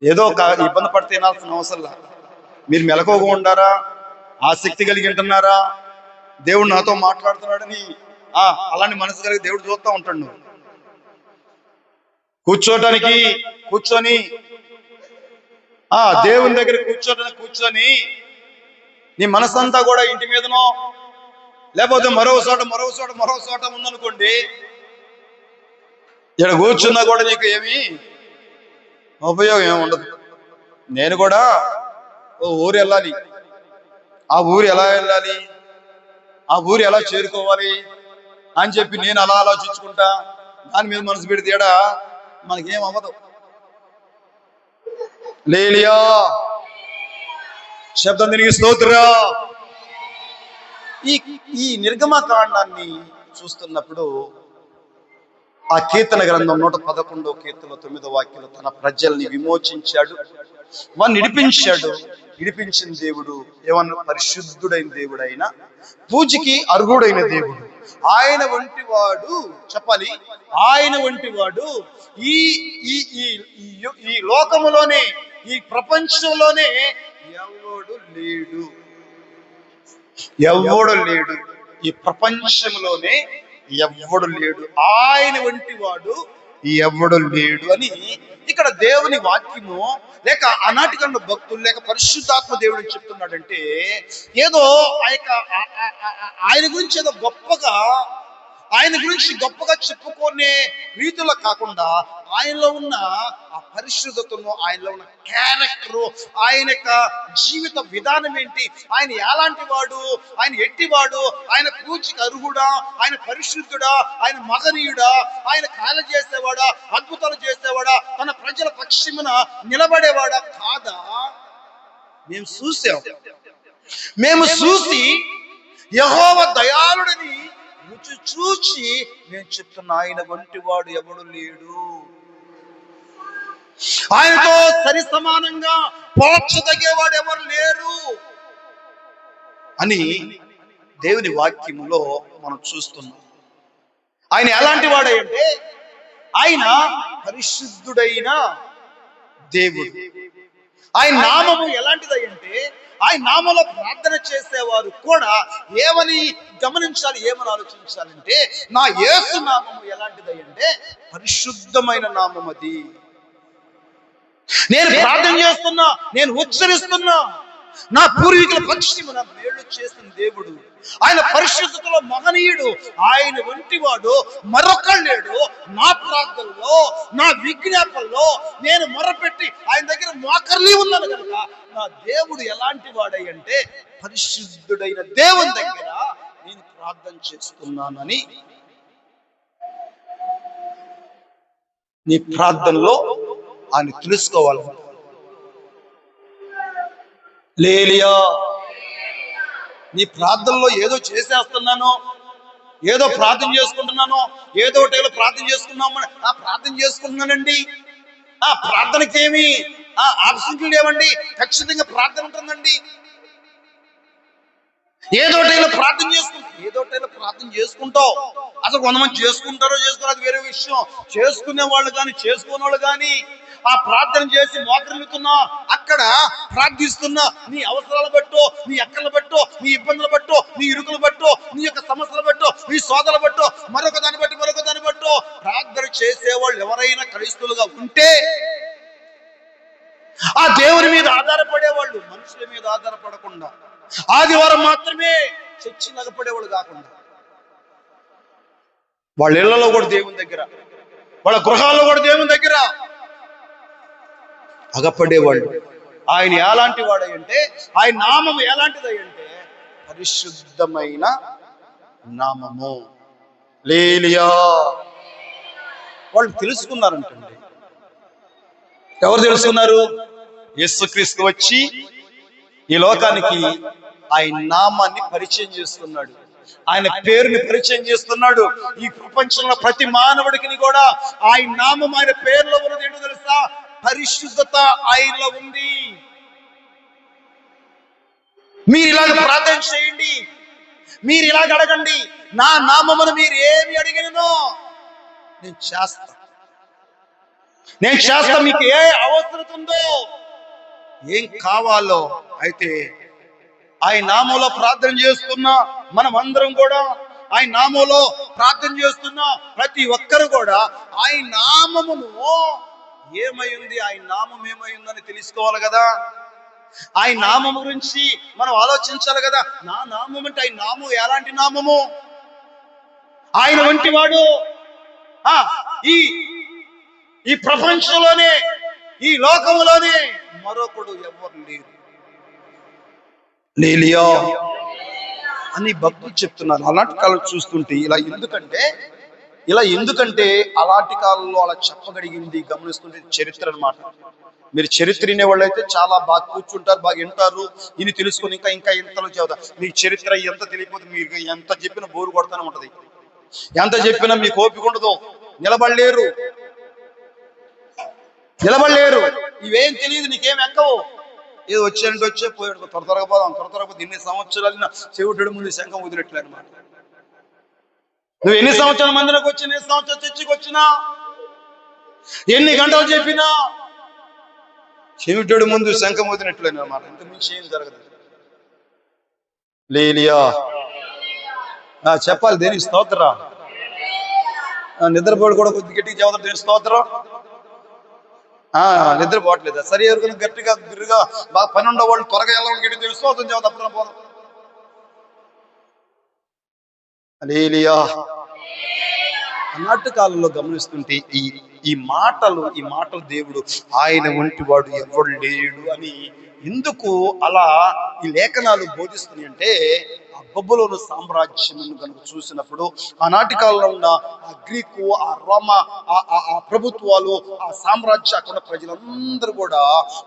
ఏదో ఒక ఇబ్బంది పడితే వినాల్సిన అవసరంలా. మీరు మెలకువగా ఉండారా? ఆసక్తి కలిగి ఉంటున్నారా? దేవుడు నాతో మాట్లాడుతున్నాడని అలాంటి మనసు కలిగి దేవుడు చూస్తూ ఉంటాడు. నువ్వు కూర్చొని దేవుని దగ్గర కూర్చొని నీ మనసంతా కూడా ఇంటి మీదనో లేకపోతే మరో చోట ఉందనుకోండి, ఇక్కడ కూర్చున్నా కూడా నీకు ఏమి ఉపయోగం ఏమి ఉండదు. నేను కూడా ఓ ఊరు వెళ్ళాలి, ఆ ఊరు ఎలా వెళ్ళాలి, ఆ ఊరు ఎలా చేరుకోవాలి అని చెప్పి నేను అలా ఆలోచించుకుంటా. దాని మీద మనసు పెడితే మనకేం అవ్వదు. లేలియా, శబ్దం తిరిగి స్తోత్రా. ఈ నిర్గమకాండాన్ని చూస్తున్నప్పుడు ఆ కీర్తన గ్రంథం 111వ కీర్తన 9వ వాక్యంలో తన ప్రజల్ని విమోచించాడు, వారిని విడిపించిన దేవుడు ఏమన్నా? పరిశుద్ధుడైన దేవుడు, అయినా పూజకి అర్హుడైన దేవుడు, ఆయన వంటి వాడు, చెప్పాలి, ఆయన వంటి వాడు ఈ ఈ ఈ ఈ లోకములోనే, ఈ ప్రపంచంలోనే ఎవడు లేడు. ఎవడు లేడు, ఈ ప్రపంచంలోనే ఎవడు లేడు. ఆయన వంటి వాడు ఎవడు లేడు అని ఇక్కడ దేవుని వాక్యము, లేక ఆనాటి కాలంలో భక్తులు, లేక పరిశుద్ధాత్మ దేవుడు చెప్తున్నాడంటే, ఏదో ఆయన గురించి ఏదో ఆయన గురించి గొప్పగా చెప్పుకునే రీతిలో కాకుండా, ఆయనలో ఉన్న ఆ పరిశుద్ధతను, ఆయనలో ఉన్న క్యారెక్టరు, ఆయన యొక్క జీవిత విధానం ఏంటి, ఆయన ఎలాంటి వాడు, ఆయన ఎట్టివాడు, ఆయన పూజకి అర్హుడా, ఆయన పరిశుద్ధుడా, ఆయన మహనీయుడా, ఆయన కార్యాలు చేసేవాడా, అద్భుతాలు చేసేవాడా, తన ప్రజల పక్షమున నిలబడేవాడా కాదా, మేము చూసి యెహోవా దయాళుడని రుచి చూచి నేను చెప్తున్నా, ఆయన వంటి వాడు ఎవడు లేడు. ఆయనతో సరి సమానంగా పోల్చదగేవాడు ఎవరు లేరు అని దేవుని వాక్యములో మనం చూస్తున్నాం. ఆయన ఎలాంటి వాడంటే, ఆయన పరిశుద్ధుడైన దేవుడు. ఆయన నామము ఎలాంటిదంటే, ఆయన నామంలో ప్రార్థన చేసేవారు కూడా ఏమని గమనించాలి, ఏమని ఆలోచించాలంటే, నా యేసు నామము ఎలాంటిదంటే పరిశుద్ధమైన నామం. అది నేను ప్రార్థన చేస్తున్నా, నేను ఉచ్చరిస్తున్నా, నా పూర్వీకుల పక్షమున మేలు చేసిన దేవుడు, ఆయన పరిశుద్ధతలో మహనీయుడు. ఆయన వంటి వాడు మరొకడు లేడు. నా ప్రార్థనలో, నా విజ్ఞాపనలో నేను మొరపెట్టి ఆయన దగ్గర మోకర్లీ ఉన్నాను కనుక, నా దేవుడు ఎలాంటి వాడై అంటే పరిశుద్ధుడైన దేవుని దగ్గర నేను ప్రార్థన చేస్తున్నానని నీ ప్రార్థనలో ఆయన తెలుసుకోవాలి. లేలియా, నీ ప్రార్థనలో ఏదో చేసేస్తున్నాను, ఏదో ప్రార్థన చేసుకుంటున్నాను, ఏదో ఒకటి ప్రార్థన చేసుకున్నామని ప్రార్థన చేసుకుంటున్నానండి. ఆ ప్రార్థనకి ఏమి ఆబ్సెంట్లు లేవండి, ఖచ్చితంగా ప్రార్థన ఉంటుందండి. ఏదో ప్రార్థన చేసుకుంటావు. అసలు కొంతమంది చేసుకుంటారో చేసుకోరో అది వేరే విషయం. చేసుకునే వాళ్ళు కానీ చేసుకునే వాళ్ళు కానీ ఆ ప్రార్థన చేసి మోకరిల్లుతున్నా, అక్కడ ప్రార్థిస్తున్నా, నీ అవసరాలు బట్టో, నీ అక్కర్లు బట్టో, నీ ఇబ్బందులు బట్టో, నీ ఇరుకులు బట్టో, నీ యొక్క సమస్యలు బట్టో, నీ సోదరులు బట్టో, మరొక దాన్ని బట్టో ప్రార్థన చేసేవాళ్ళు ఎవరైనా క్రైస్తవులుగా ఉంటే, ఆ దేవుని మీద ఆధారపడేవాళ్ళు, మనుషుల మీద ఆధారపడకుండా, ఆదివారం మాత్రమే చర్చి నగపడేవాళ్ళు కాకుండా, వాళ్ళ ఇళ్లలో కూడా దేవుని దగ్గర, వాళ్ళ గృహాల్లో కూడా దేవుని దగ్గర అగపడేవాళ్ళు. ఆయన ఎలాంటి వాడంటే, ఆయన నామము ఎలాంటిదంటే పరిశుద్ధమైన నామము. లేలియా, వాళ్ళు తెలుసుకున్నారంటండి. ఎవరు తెలుసుకున్నారు? యేసుక్రీస్తు వచ్చి ఈ లోకానికి ఆయన నామాన్ని పరిచయం చేస్తున్నాడు, ఆయన పేరుని పరిచయం చేస్తున్నాడు. ఈ ప్రపంచంలో ప్రతి మానవుడికి కూడా ఆయన నామం, ఆయన పేరులో ఉన్నది ఏంటో తెలుసా? పరిశుద్ధత ఆయనలో ఉంది. మీరు ఇలాగ ప్రార్థన చేయండి, మీరు ఇలాగ అడగండి, నా నామమును మీరు ఏమి అడిగినో నేను చేస్తా. మీకు ఏ అవసరం ఉందో, ఏం కావాలో, అయితే ఆయన నామంలో ప్రార్థన చేస్తున్నా మనం అందరం కూడా, ఆయన నామంలో ప్రార్థన చేస్తున్నా ప్రతి ఒక్కరు కూడా ఆయన నామమును ఏమైంది, ఆయన నామం ఏమైందని తెలుసుకోవాలి కదా. ఆయన నామం గురించి మనం ఆలోచించాలి కదా. నా నామం అంటే ఆయన నామం ఎలాంటి నామము? ఆయన వంటి వాడు ఈ ప్రపంచంలోనే, ఈ లోకంలోనే మరొకడు ఎవరు లేరు. లేలియా అని భక్తులు చెప్తున్నారు. అలాంటి కాలం చూస్తుంటే ఇలా ఎందుకంటే అలాంటి కాలంలో అలా చెప్పగలిగింది గమనిస్తుంటే చరిత్ర అన్నమాట. మీరు చరిత్ర వినేవాళ్ళు అయితే చాలా బాగా కూర్చుంటారు, బాగా వింటారు. ఇది తెలుసుకొని ఇంకా ఎంతలో చదువుతా. మీకు చరిత్ర ఎంత తెలియకపోతే మీరు ఎంత చెప్పినా బోరు కొడతానే ఉంటది. ఎంత చెప్పినా మీకు ఓపిక ఉండదు, నిలబడలేరు. ఇవేం తెలియదు, నీకేం ఎక్కవు. ఏదో వచ్చే పోయాడు, త్వరగా పోదాం, త్వరగా పోతే ఇన్ని సంవత్సరాలు చెవిటడు ముందు శంఖం వదిలేట్లే అనమాట. నువ్వు ఎన్ని సంవత్సరాల మందిలోకి వచ్చినా, ఎన్ని సంవత్సరాలు చర్చికి వచ్చినా, ఎన్ని గంటలు చెప్పినా చెవిటోడు ముందు శంఖం ఊదినట్లేను అన్నమాట. ఇంత మించి ఏం జరగదు. లేలియా చెప్పాలి. దేనికి స్తోత్రం. నిద్రపోడు కూడా కొద్ది గట్టిగా చదువుతారు. దేని స్తోత్రం. నిద్రపోవట్లేదా? సరే ఎవరికైనా గట్టిగా బిర్రుగా బాగా పని ఉండేవాళ్ళు త్వరగా వెళ్ళడం గట్టి తెలుసు స్తోత్రం చదువుతా అప్పుడు పోదాం. లేలియా అన్నట్టు కాలంలో గమనిస్తుంటే ఈ మాటలు దేవుడు ఆయన వంటి వాడు ఎవడు లేడు అని ఎందుకు అలా ఈ లేఖనాలు బోధిస్తున్నాయి అంటే, ఆ బబులోను సామ్రాజ్యం కనుక చూసినప్పుడు ఆనాటి కాలంలో ఉన్న ఆ గ్రీకు, ఆ రోమ, ఆ ప్రభుత్వాలు, ఆ సామ్రాజ్య అక్కడ ప్రజలందరూ కూడా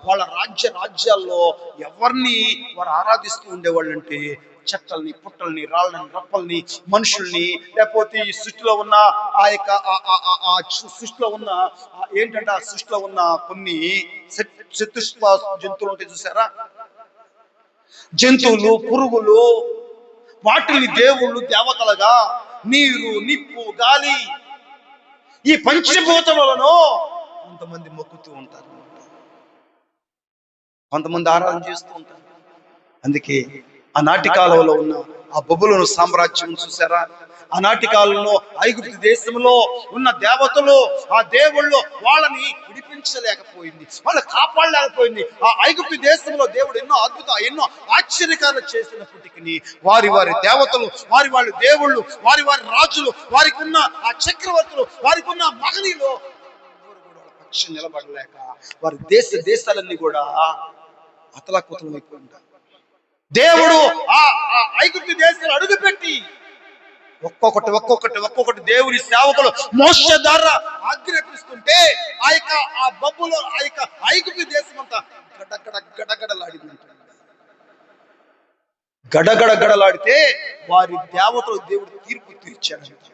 వాళ్ళ రాజ్యాల్లో ఎవరిని వారు ఆరాధిస్తూ ఉండేవాళ్ళు అంటే, చెట్టల్ని, పుట్టల్ని, రాళ్ళని, రప్పల్ని, మనుషుల్ని, లేకపోతే ఈ సృష్టిలో ఉన్న ఆ యొక్క సృష్టిలో ఉన్న ఏంటంటే ఆ సృష్టిలో ఉన్న కొన్ని చతుష్ప జంతువులు ఉంటాయి చూసారా, జంతువులు, పురుగులు, వాటిని దేవుళ్ళు దేవతలుగా, నీరు, నిప్పు, గాలి, ఈ పంచభూతములను కొంతమంది మొక్కుతూ ఉంటారు, కొంతమంది ఆరాధన చేస్తూ ఉంటారు. అందుకే ఆనాటి కాలంలో ఉన్న ఆ బబులోను సామ్రాజ్యం చూసారా, ఆనాటి కాలంలో ఐగుప్తు దేశంలో ఉన్న దేవతలు, ఆ దేవుళ్ళు వాళ్ళని విడిపించలేకపోయింది, వాళ్ళు కాపాడలేకపోయింది. ఆ ఐగుప్తు దేశంలో దేవుడు ఎన్నో ఆశ్చర్యకాలు చేసినప్పటికీ వారి దేవతలు, వారి దేవుళ్ళు, వారి రాజులు, వారికి ఉన్న ఆ చక్రవర్తులు, వారికి ఉన్న మహనీయులు పక్షం నిలబడలేక వారి దేశాలన్నీ కూడా అతలాకుతలమైపోయి ఉంటారు. దేవుడు ఆ ఐగుప్తు దేశాలు అడుగుపెట్టి ఒక్కొక్కటి దేవుని సేవకులు మోషే ద్వారా ఆజ్ఞాపిస్తుంటే ఆ బొబ్బులో ఐగుప్తు దేశం అంతా గడగడలాడిందంట. గడగడలాడితే వారి దేవతలు దేవుడు తీర్పు తీర్చాడంట.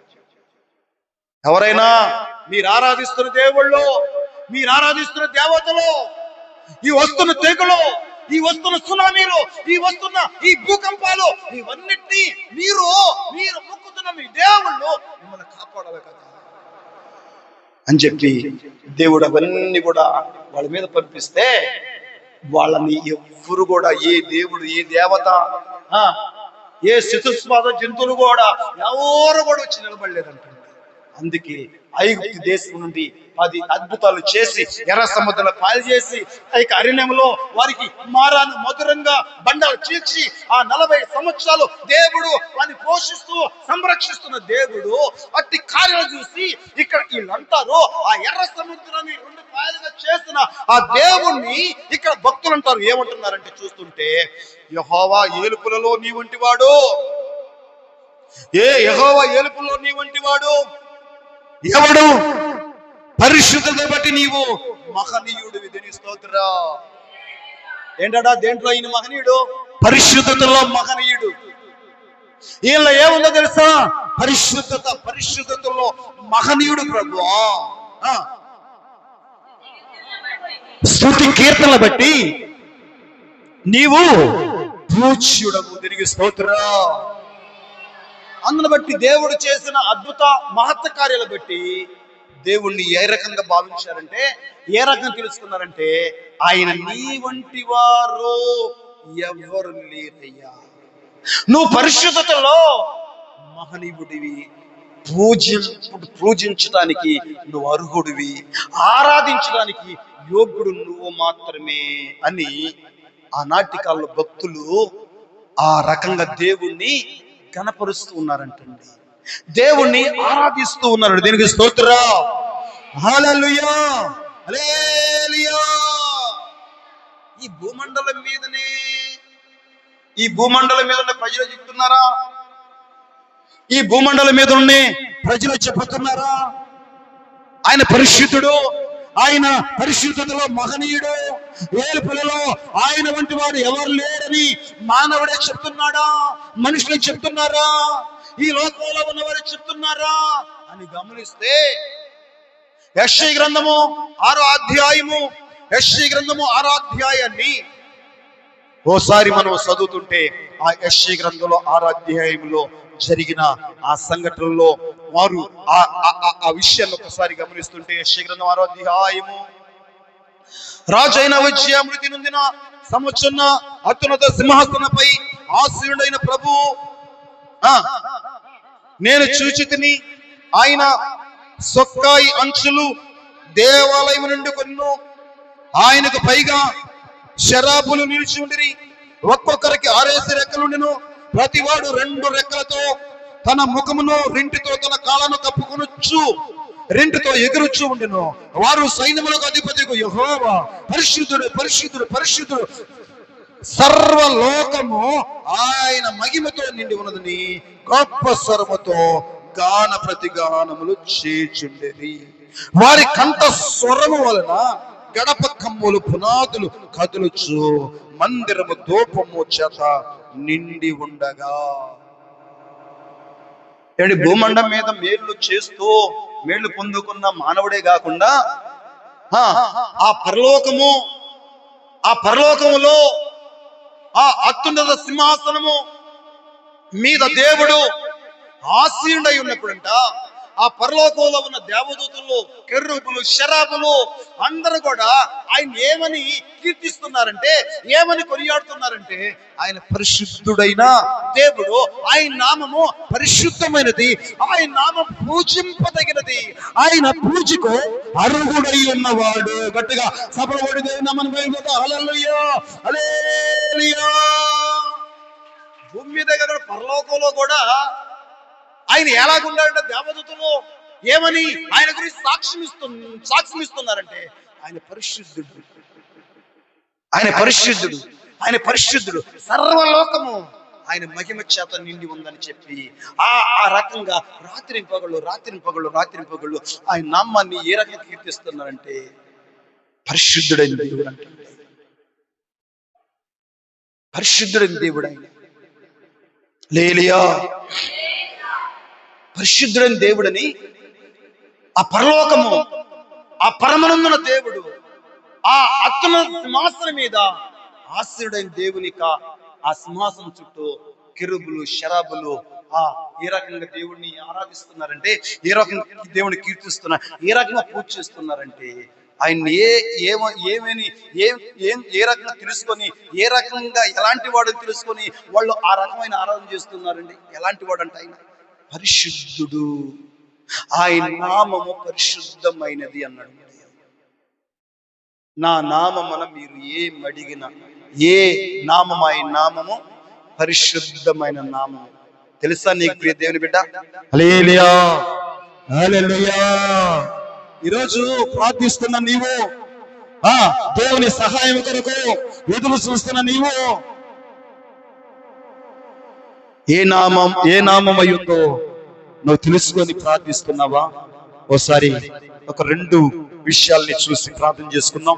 ఎవరైనా మీరు ఆరాధిస్తున్న దేవుళ్ళు, మీరు ఆరాధిస్తున్న దేవతలు, ఈ వస్తున్న తెగులు, ఈ వస్తున్న సునామీలు, ఈ వస్తున్న ఈ భూకంపాలు, ఇవన్నిటినీ మీరు మొక్కుతున్న మీ దేవుళ్ళు మిమ్మల్ని కాపాడాలి కదా అని చెప్పి దేవుడు అవన్నీ కూడా వాళ్ళ మీద పంపిస్తే వాళ్ళని ఎవ్వరు కూడా, ఏ దేవుడు, ఏ దేవత, ఏ చతుస్పాద జంతువులు కూడా ఎవరు కూడా వచ్చి నిలబడలేదంట. అందుకే ఐగుప్తు దేశం నుండి 10 అద్భుతాలు చేసి ఎర్ర సముద్రంలో పాలు చేసి అరణ్యంలో వారికి మారాను మధురంగా బండలు చీల్చి ఆ 40 సంవత్సరాలు దేవుడు వారిని పోషిస్తూ సంరక్షిస్తున్న దేవుడు అట్టి కార్యాలు చూసి ఇక్కడ వీళ్ళంటారు ఆ ఎర్ర సముద్రాన్ని 2 పాయలుగా చేసిన ఆ దేవుణ్ణి ఇక్కడ భక్తులు అంటారు. ఏమంటున్నారంటే చూస్తుంటే, యెహోవా ఏలుపులలో నీ వంటి వాడు, యెహోవా ఏలుపులలో నీ వంటి వాడు ఎవడు, పరిశుద్ధత బట్టి నీవు మహనీయుడివి. దేని స్తోత్రం. ఏంటడా దేంట్లో ఈయన మహనీయుడు? పరిశుద్ధతలో మహనీయుడు. ఈయనలో ఏముందో తెలుసా? పరిశుద్ధతలో మహనీయుడు ప్రభువా. స్తుతి కీర్తనల బట్టి నీవు పూజ్యుడవు. తిరిగి స్తోత్రం. అందును బట్టి దేవుడు చేసిన అద్భుత మహత్త కార్యాలు బట్టి దేవుణ్ణి ఏ రకంగా భావించారంటే, ఏ రకంగా తెలుసుకున్నారంటే, ఆయన నీ వంటి వారు ఎవరు లేరయ్యా, నువ్వు పరిశుద్ధతలో మహనీయుడివి, పూజించడానికి నువ్వు అర్హుడివి, ఆరాధించడానికి యోగ్యుడు నువ్వు మాత్రమే అని ఆనాటి కాలంలో భక్తులు ఆ రకంగా దేవుణ్ణి కనపరుస్తూ ఉన్నారంటండి, దేవుణ్ణి ఆరాధిస్తూ ఉన్నారు. దీనికి స్తోత్రం. హల్లెలూయా, హల్లెలూయా. ఈ భూమండలం మీద ఉన్న ప్రజలు చెప్తున్నారా? ఈ భూమండలం మీద ఉన్న ప్రజలు చెప్పుతున్నారా ఆయన పరిశుద్ధుడు, ఆయన పరిశుద్ధతలో మహనీయుడు, ఏలుపులలో ఆయన వంటి వాడు ఎవరు లేరని మానవుడే చెప్తున్నాడా? మనుషులు చెప్తున్నారా? ఈ లోకంలో ఉన్నవారు చెప్తున్నారా అని గమనిస్తే, యెషయా గ్రంథము 6వ అధ్యాయాన్ని ఓసారి మనం చదువుతుంటే, ఆ యెషయా గ్రంథంలో 6వ అధ్యాయంలో జరిగిన ఆ సంఘటనలో వారు ఆ విషయాన్ని ఒకసారి గమనిస్తుంటే యెషయా గ్రంథం 6వ అధ్యాయము, రాజైన ఉజ్జియా మృతి నొందిన సంవత్సరం అత్యున్నత సింహాసనపై ఆసీనుడైన ప్రభువు నేను చూచితిని, ఆయన సొక్కాయి అంచులు దేవాలయం నుండి కొన్ను, ఆయనకు పైగా శరాబులు నిలిచి ఉండిరి, ఒక్కొక్కరికి 6 రెక్కలుండెను, ప్రతివాడు 2 రెక్కలతో తన ముఖమును రెంటితో తన కాళ్ళను కప్పుకొనొచ్చు, రెంటితో ఎగురుచు ఉండెను. వారు సైన్యములకు అధిపతికు యెహోవా పరిశుద్ధుడు పరిశుద్ధుడు పరిశుద్ధుడు, సర్వలోకము ఆయన మహిమతో నిండి ఉన్నదని గొప్ప స్వరముతో గాన ప్రతిగానములు చేచుండేది. వారి కంఠ స్వరము వలన గడప కమ్ములు పునాదులు కదులుచు మందిరము ధూపము చేత నిండి ఉండగా. భూమండం మీద మేలు చేస్తూ మేలు పొందుకున్న మానవుడే కాకుండా ఆ పరలోకములో ఆ అత్యున్నత సింహాసనము మీద దేవుడు ఆసీనుడై ఉన్నప్పుడంట, ఆ పరలోకంలో ఉన్న దేవదూతలు, కెరూబులు, శరాబులు అందరూ కూడా ఆయన ఏమని కీర్తిస్తున్నారంటే, ఏమని కొనియాడుతున్నారంటే, ఆయన పరిశుద్ధుడైన దేవుడు, ఆయన నామము పరిశుద్ధమైనది, ఆయన నామం పూజింపదగినది, ఆయన పూజకు అర్హుడై ఉన్నవాడు. గట్టిగా సభలోడి దేవుని నామమున హల్లెలూయా హల్లెలూయా. భూమి మీద కదా పరలోకంలో కూడా ఆయన ఎలాగున్నాడంటే, దేవదూతలు ఏమని ఆయన గురించి సాక్ష్యం ఇస్తున్నారంటే, ఆయన పరిశుద్ధుడు, ఆయన పరిశుద్ధుడు, ఆయన పరిశుద్ధుడు, సర్వలోకము ఆయన మహిమ చేత నిండి ఉందని చెప్పి ఆ రకంగా రాత్రి పగళ్ళు ఆయన నామాన్ని ఏ రకంగా కీర్తిస్తున్నారంటే, పరిశుద్ధుడైన దేవుడు అంటే, పరిశుద్ధుడైన దేవుడు ఆయన. హల్లెలూయా. పరిశుద్ధుడైన దేవుడని ఆ పరలోకము, ఆ పరమనందున దేవుడు, ఆ అత్యున్నత సింహాసనం మీద ఆసీనుడైన దేవునిక ఆ సింహాసనం చుట్టూ కెరూబులు, శరాబులు ఏ రకంగా దేవుడిని ఆరాధిస్తున్నారంటే, ఏ రకంగా దేవుని కీర్తిస్తున్నారు, ఏ రకంగా పూజ చేస్తున్నారంటే, ఆయన ఏ రకంగా తెలుసుకొని, ఏ రకంగా ఎలాంటి వాడు తెలుసుకొని వాళ్ళు ఆ రకమైన ఆరాధన చేస్తున్నారండి. ఎలాంటి వాడు అంటే ఆయన పరిశుద్ధుడు, ఆయన నామము పరిశుద్ధమైనది అన్నాడు. నా నామమున మీరు ఏం అడిగిన, ఏ నామం, ఆయన నామము పరిశుద్ధమైన నామము. తెలుసా నీకు ప్రియ దేవుని బిడ్డ? హల్లెలూయా హల్లెలూయా. ఈరోజు ప్రార్థిస్తున్న నీవు, దేవుని సహాయం కొరకు ఎదురు చూస్తున్న నీవు, ఏ నామం అయ్యుందో నువ్వు తెలుసుకొని ప్రార్థిస్తున్నావా? ఒకసారి ఒక 2 విషయాల్ని చూసి ప్రార్థన చేసుకుందాం.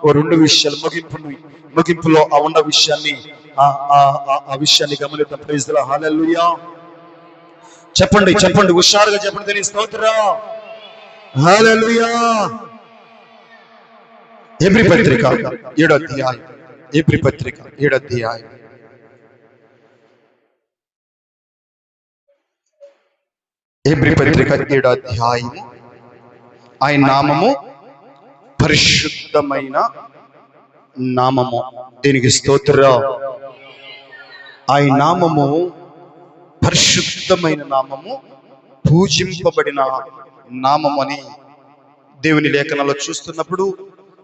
ఓ 2 విషయాలు ముగింపులో ఉన్న విషయాన్ని ఆ విషయాన్ని గమనిద్దాం. Praise the Lord. హల్లెలూయా. చెప్పండి హుషారుగా చెప్పండి. దేని స్తోత్రం. హల్లెలూయా. హెబ్రీ పత్రిక 7వ అధ్యాయం, హెబ్రీ పత్రిక 7వ అధ్యాయం, హెబ్రీ పత్రిక 7వ అధ్యాయం. ఆయన నామము పరిశుద్ధమైన నామము. దీనికి స్తోత్రం. ఆయన నామము పరిశుద్ధమైన నామము, పూజింపబడిన నామము అని దేవుని లేఖనాల్లో చూస్తున్నప్పుడు,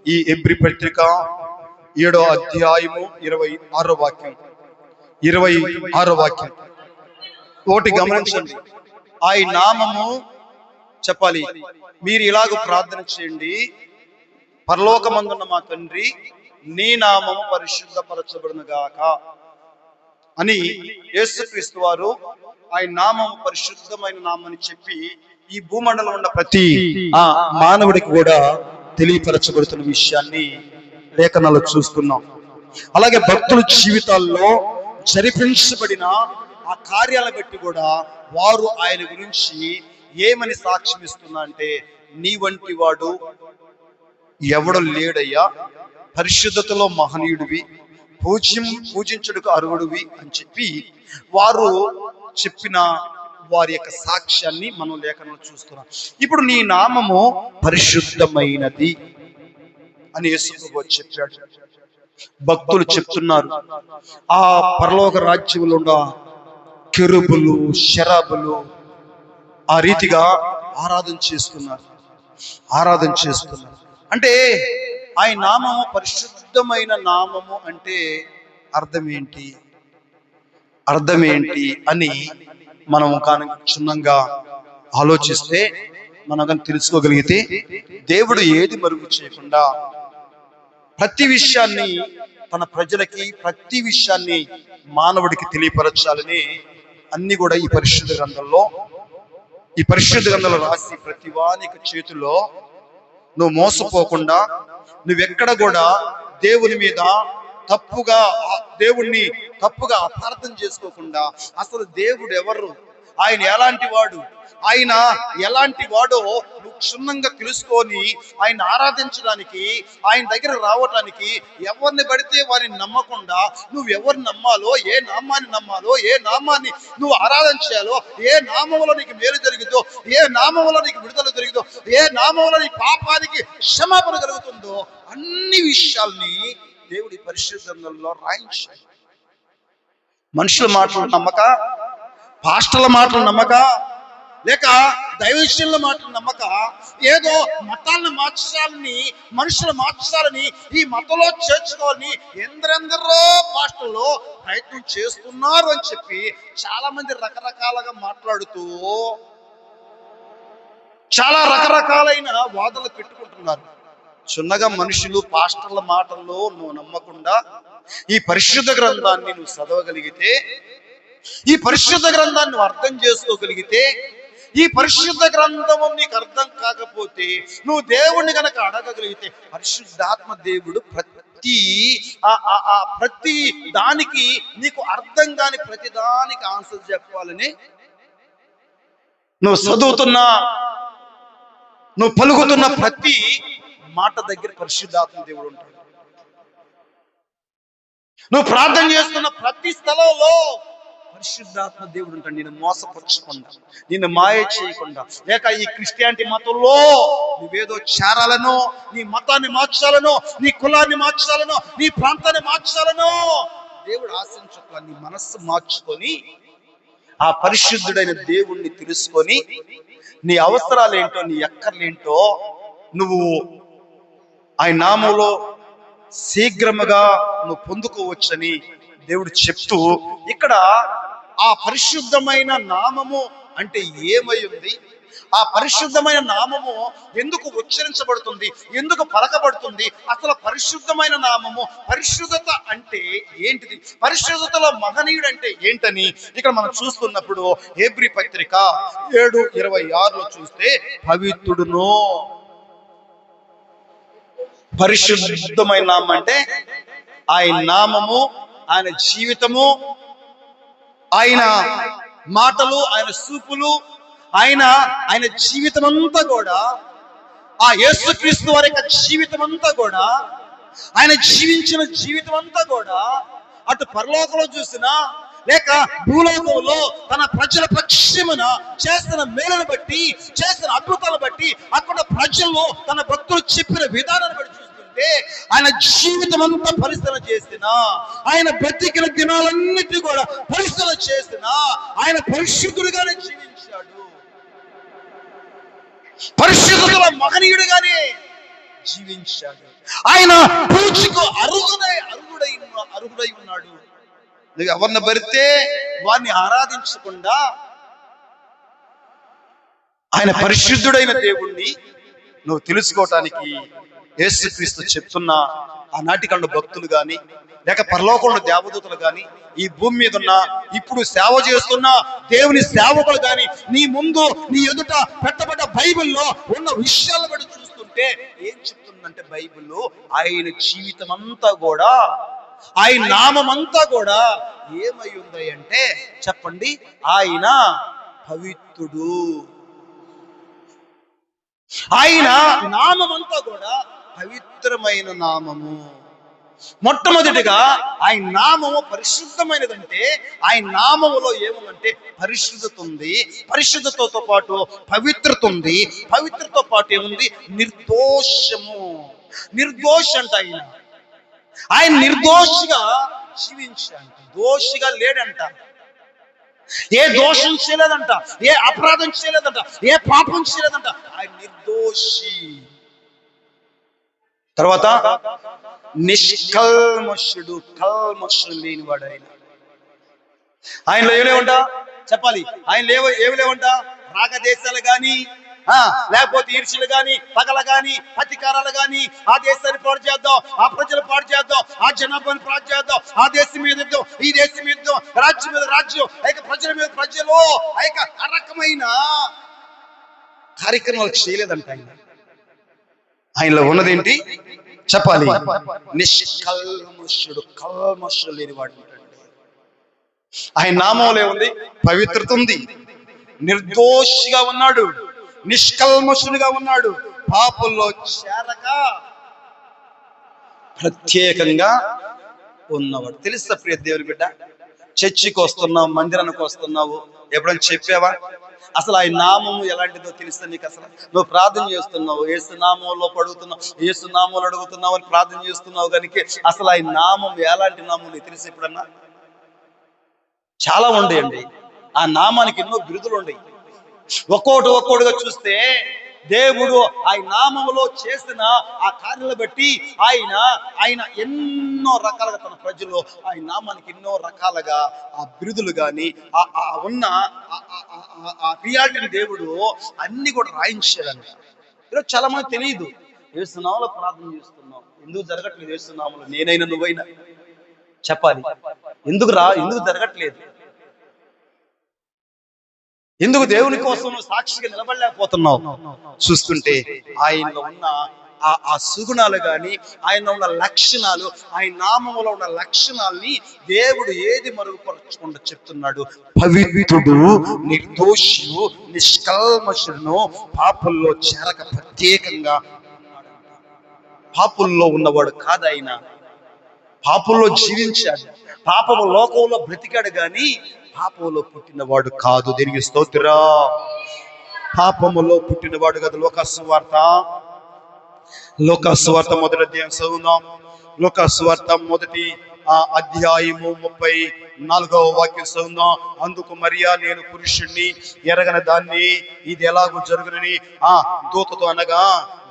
ఈ హెబ్రీ పత్రిక 7వ అధ్యాయము 26వ వాక్యం, 26వ వాక్యం ఒకటి గమనించండి. ఆయన నామము చెప్పాలి. మీరు ఇలాగ ప్రార్థన చేయండి: పరలోకమందున్న మా తండ్రి, నీ నామము పరిశుద్ధపరచబడును గాక అని యేసుక్రీస్తు వారు ఆయన నామము పరిశుద్ధమైన నామని చెప్పి ఈ భూమండలం ఉన్న ప్రతి మానవుడికి కూడా తెలియపరచబడుతున్న విషయాన్ని లేఖనాలు చూస్తున్నాం. అలాగే భక్తుల జీవితాల్లో జరిపించబడిన ఆ కార్యాలను బట్టి కూడా వారు ఆయన గురించి ఏమని సాక్ష్యం ఇస్తున్నా అంటే, నీ వంటి వాడు ఎవడు లేడయ్యా, పరిశుద్ధతలో మహనీయుడివి, పూజించుటకు అర్హుడివి అని చెప్పి వారు చెప్పిన వారి యొక్క సాక్ష్యాన్ని మనం లేఖనంలో చూస్తున్నాం. ఇప్పుడు నీ నామము పరిశుద్ధమైనది అని యేసు ప్రభువు చెప్పాడు. భక్తులు చెప్తున్నారు. ఆ పరలోక రాజ్యంలో ఉన్న కెరూబులు, శరాబులు ఆ రీతిగా ఆరాధన చేస్తున్నారు. అంటే ఆయన నామము పరిశుద్ధమైన నామము అంటే అర్థం ఏంటి అని మనం కానీ క్షుణ్ణంగా ఆలోచిస్తే మనం కానీ తెలుసుకోగలిగితే, దేవుడు ఏది మరుగు చేయకుండా ప్రతి విషయాన్ని తన ప్రజలకి, ప్రతి విషయాన్ని మానవుడికి తెలియపరచాలని అన్ని కూడా ఈ పరిశుద్ధ గ్రంథంలో రాసి ప్రతి వానికి చేతిలో నువ్వు మోసపోకుండా, నువ్వెక్కడ కూడా దేవుణ్ణి తప్పుగా అపార్థం చేసుకోకుండా, అసలు దేవుడు ఎవరు, ఆయన ఎలాంటి వాడో నువ్వు క్షుణ్ణంగా తెలుసుకొని ఆయన ఆరాధించడానికి, ఆయన దగ్గర రావటానికి ఎవరిని పడితే వారిని నమ్మకుండా, నువ్వు ఎవరిని నమ్మాలో, ఏ నామాన్ని నమ్మాలో, ఏ నామాన్ని నువ్వు ఆరాధన చేయాలో, ఏ నామంలో నీకు మేలు జరిగిందో, ఏ నామంలో నీకు విడుదల జరిగిందో, ఏ నామంలో నీ పాపానికి క్షమాపణ కలుగుతుందో, అన్ని విషయాల్ని దేవుడి పరిశుద్ధంలో రాయించాడు. మనుషుల మాటలు నమ్మక, పాస్టర్ల మాటలు నమ్మక, లేక దైవజనుల మాటలు నమ్మక, ఏదో మతాలను మార్చాలని, మనుషులు మార్చాలని, ఈ మతంలో చేర్చుకోవాలని ఎందరెందరో పాస్టర్లు ప్రయత్నం చేస్తున్నారు అని చెప్పి చాలా మంది రకరకాలుగా మాట్లాడుతూ చాలా రకరకాలైన వాదనలు పెట్టుకుంటున్నారు. చిన్నగా మనుషులు పాస్టర్ల మాటల్లో నువ్వు నమ్మకుండా ఈ పరిశుద్ధ గ్రంథాన్ని నువ్వు చదవగలిగితే, ఈ పరిశుద్ధ గ్రంథాన్ని నువ్వు అర్థం చేసుకోగలిగితే, ఈ పరిశుద్ధ గ్రంథము నీకు అర్థం కాకపోతే, నువ్వు దేవుణ్ణి కనుక అడగగలిగితే, పరిశుద్ధాత్మ దేవుడు ప్రతి దానికి నీకు అర్థం కాని ప్రతి దానికి ఆన్సర్ చెప్పాలని నువ్వు చదువుతున్నా, నువ్వు పలుకుతున్న ప్రతి మాట దగ్గర పరిశుద్ధాత్మ దేవుడు ఉంటాడు. నువ్వు ప్రార్థన చేస్తున్న ప్రతి స్థలంలో పరిశుద్ధాత్మ దేవుడు ఉంటాడు. నేను మోసపరచకుండా, నిన్ను మాయ చేయకుండా, లేక ఈ క్రిస్టియానిటీ మతంలో నువ్వేదో చేరాలనో, నీ మతాన్ని మార్చాలనో, నీ కులాన్ని మార్చాలనో, నీ ప్రాంతాన్ని మార్చాలనో దేవుడు ఆశించట్లా. నీ మనస్సు మార్చుకొని ఆ పరిశుద్ధుడైన దేవుణ్ణి తెలుసుకొని, నీ అవసరాలేంటో, నీ అక్కర్లేంటో నువ్వు ఆయన నామంలో శీఘ్రముగా నువ్వు పొందుకోవచ్చని దేవుడు చెప్తూ, ఇక్కడ ఆ పరిశుద్ధమైన నామము అంటే ఏమై ఉంది, ఆ పరిశుద్ధమైన నామము ఎందుకు ఉచ్చరించబడుతుంది, ఎందుకు పలకబడుతుంది, అసలు పరిశుద్ధమైన నామము, పరిశుద్ధత అంటే ఏంటిది, పరిశుద్ధతలో మహనీయుడు అంటే ఏంటని ఇక్కడ మనం చూస్తున్నప్పుడు హెబ్రీ పత్రిక 7:26 చూస్తే, పవిత్రుడును, పరిశుద్ధమైన నామం అంటే ఆయన నామము, ఆయన జీవితము, ఆయన మాటలు, ఆయన చూపులు, ఆయన జీవితం అంతా కూడా, ఆ యేసుక్రీస్తు వారి యొక్క జీవితం అంతా కూడా, ఆయన జీవించిన జీవితం అంతా కూడా, అటు పరలోకంలో చూసినా లేక భూలోకంలో తన ప్రజల పక్షమున చేస్తున్న మేలును బట్టి, చేస్తున్న అద్భుతాలను బట్టి, అక్కడ ప్రజల్లో తన భక్తులు చెప్పిన విధానాన్ని బట్టి చూస్తుంటే, ఆయన జీవితం అంతా పరిశీలన చేసిన, ఆయన బ్రతికిన దినాలన్నిటి కూడా పరిశీలన చేసిన, ఆయన పరిశుద్ధుడిగానే జీవించాడు, పరిశుద్ధుల మహనీయుడిగానే జీవించాడు. ఆయన పూజకు అర్హుడై ఉన్నాడు. నువ్వు ఎవరిని భరితే వారిని ఆరాధించకుండా ఆయన పరిశుద్ధుడైన దేవుణ్ణి నువ్వు తెలుసుకోవటానికి యేసుక్రీస్తు చెప్తున్న ఆనాటి కాలంలో భక్తులు గాని, లేక పరలోకంలో దేవదూతలు గాని, ఈ భూమి మీద ఉన్న ఇప్పుడు సేవ చేస్తున్న దేవుని సేవకులు గాని, నీ ముందు నీ ఎదుట పెట్టబడ్డ బైబిల్లో ఉన్న విషయాలను బట్టి చూస్తుంటే ఏం చెప్తుందంటే, బైబిల్లో ఆయన జీవితం అంతా కూడా, ఆయన నామం అంతా కూడా ఏమై ఉంది అంటే చెప్పండి, ఆయన పవిత్రుడు. ఆయన నామం అంతా కూడా పవిత్రమైన నామము. మొట్టమొదటిగా ఆయన నామము పరిశుద్ధమైనదంటే, ఆయన నామములో ఏముందంటే పరిశుద్ధత ఉంది, పరిశుద్ధతతో పాటు పవిత్రత ఉంది, పవిత్రతో పాటు ఏముంది? నిర్దోషము. నిర్దోష అంట ఆయన. ఆయన నిర్దోషిగా జీవించాడు, దోషిగా లేడంట. ఏ దోషం చేయలేదంట, ఏ అపరాధం చేయలేదంట, ఏ పాపం చేయలేదంట. ఆయన నిర్దోషి. తర్వాత నిష్కల్మషుడు, కల్మషం లేనివాడు ఆయన. ఆయనలో ఏమేమంట చెప్పాలి? ఆయనలో ఏమి లేవంట? రాగదేశాలు గాని, లేకపోతే ఈర్ష్యలు గాని, పగల గాని, ప్రతీకారాలు గాని, ఆ దేశాన్ని పాడు చేద్దాం, ఆ ప్రజలు పాడు చేద్దాం, ఆ జనాభాని పాడు చేద్దాం, ఆ దేశం మీద యుద్ధం, ఈ దేశం మీద యుద్ధం, రాజ్యం మీద రాజ్యం, ప్రజల మీద ప్రజలు, ఆ రకమైన కార్యక్రమాలు చేయలేదంట ఆయన. ఆయనలో ఉన్నదేంటి చెప్పాలి? నిష్కల్మషుడు, కల్మషం లేనివాడు. ఆయన నామంలో ఉంది పవిత్రత ఉంది, నిర్దోషిగా ఉన్నాడు, నిష్కల్మషునిగా ఉన్నాడు, పాపుల్లో చేరక ప్రత్యేకంగా ఉన్నవాడు. తెలుసా ప్రియ దేవుని బిడ్డ? చర్చికి వస్తున్నావు, మందిరానికి వస్తున్నావు, ఎప్పుడైనా చెప్పావా అసలు ఆయన నామము ఎలాంటిదో తెలుసా నీకు? అసలు నువ్వు ప్రార్థన చేస్తున్నావు, యేసు నామంలో పడుగుతున్నావు, యేసు నామంలో అడుగుతున్నావు అని ప్రార్థన చేస్తున్నావు కనుక అసలు ఆయన నామం ఎలాంటి నామం నీకు తెలుసు ఎప్పుడన్నా? చాలా ఉండేయండి. ఆ నామానికి ఎన్నో బిరుదులు ఉండేవి. ఒక్కోటిగా చూస్తే దేవుడు ఆయన నామములో చేసిన ఆ కార్యాలను బట్టి ఆయన ఎన్నో రకాలుగా తన ప్రజలు ఆయన నామానికి ఎన్నో రకాలుగా ఆ బిరుదులు కానీ ఉన్న ఆ రియాలిటీని దేవుడు అన్ని కూడా రాయించాడండి. ఈరోజు చాలా మంది తెలియదు. యేసునామములో ప్రార్థన చేస్తున్నాం, ఎందుకు జరగట్లేదు? యేసునామములో నేనైనా నువ్వైనా చెప్పాలి, ఎందుకు జరగట్లేదు? ఎందుకు దేవుని కోసం నువ్వు సాక్షిగా నిలబడలేకపోతున్నావు? చూస్తుంటే ఆయనలో ఉన్న ఆ సుగుణాలు గాని, ఆయన ఉన్న లక్షణాలు, ఆయన నామములో ఉన్న లక్షణాలని దేవుడు ఏది మరుగుపరచకుండా చెప్తున్నాడు? పవిత్రుడు, నిర్దోషియు, నిష్కల్మషుడును, పాపుల్లో చేరక ప్రత్యేకంగా. పాపుల్లో ఉన్నవాడు కాదు ఆయన, పాపుల్లో జీవించాడు, పాపము లోకంలో బ్రతికాడు గాని పాపములో పుట్టినవాడు కాదు. దీనికి స్తోత్రం. పాపములో పుట్టినవాడు కాదు. లోకాసు వార్త మొదటి అధ్యాయం చదువుదాం. లోకాసు వార్త మొదటి అధ్యాయము 34వ వాక్యం చదువుదాం. అందుకు మరియా, నేను పురుషుణ్ణి ఎరగని దాన్ని, ఇది ఎలాగూ జరుగునని దూతతో అనగా,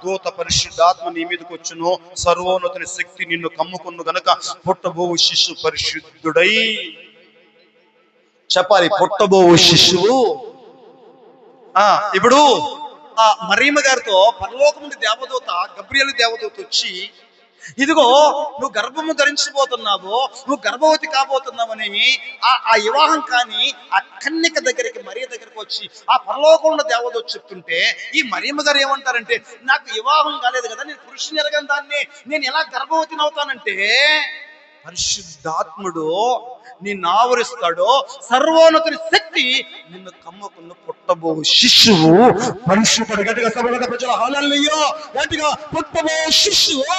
దూత పరిశుద్ధాత్మ నీ మీదకి వచ్చును, సర్వోన్నతుని శక్తి నిన్ను కమ్ముకును గనక పుట్టబోవు శిశువు పరిశుద్ధుడై. చెప్పాలి, పుట్టబోవు శిశువు. ఇప్పుడు మరియమ్మ గారితో పరలోకం నుండి దేవదూత, గబ్రియలు దేవదూత వచ్చి, ఇదిగో నువ్వు గర్భము ధరించబోతున్నావు, నువ్వు గర్భవతి కాబోతున్నావని ఆ వివాహం కానీ ఆ కన్యక దగ్గరికి, మరియ దగ్గరికి వచ్చి ఆ పరలోకంలో దేవదూత చెప్తుంటే, ఈ మరియమ్మ గారు ఏమంటారంటే, నాకు వివాహం కాలేదు కదా, నేను పురుషుని ఎరగని దాన్ని నేను ఎలా గర్భవతిని అవుతానంటే, పరిశుద్ధాత్ముడు నిన్ను ఆవరిస్తాడో, సర్వోన్నతుని శక్తి నిన్ను కమ్ముకున్న పుట్టబో శిశువు పరిశుద్ధుడు. గట్టిగా సభలో ప్రజలు హల్లెలూయా, గట్టిగా పుట్టబో శిశువు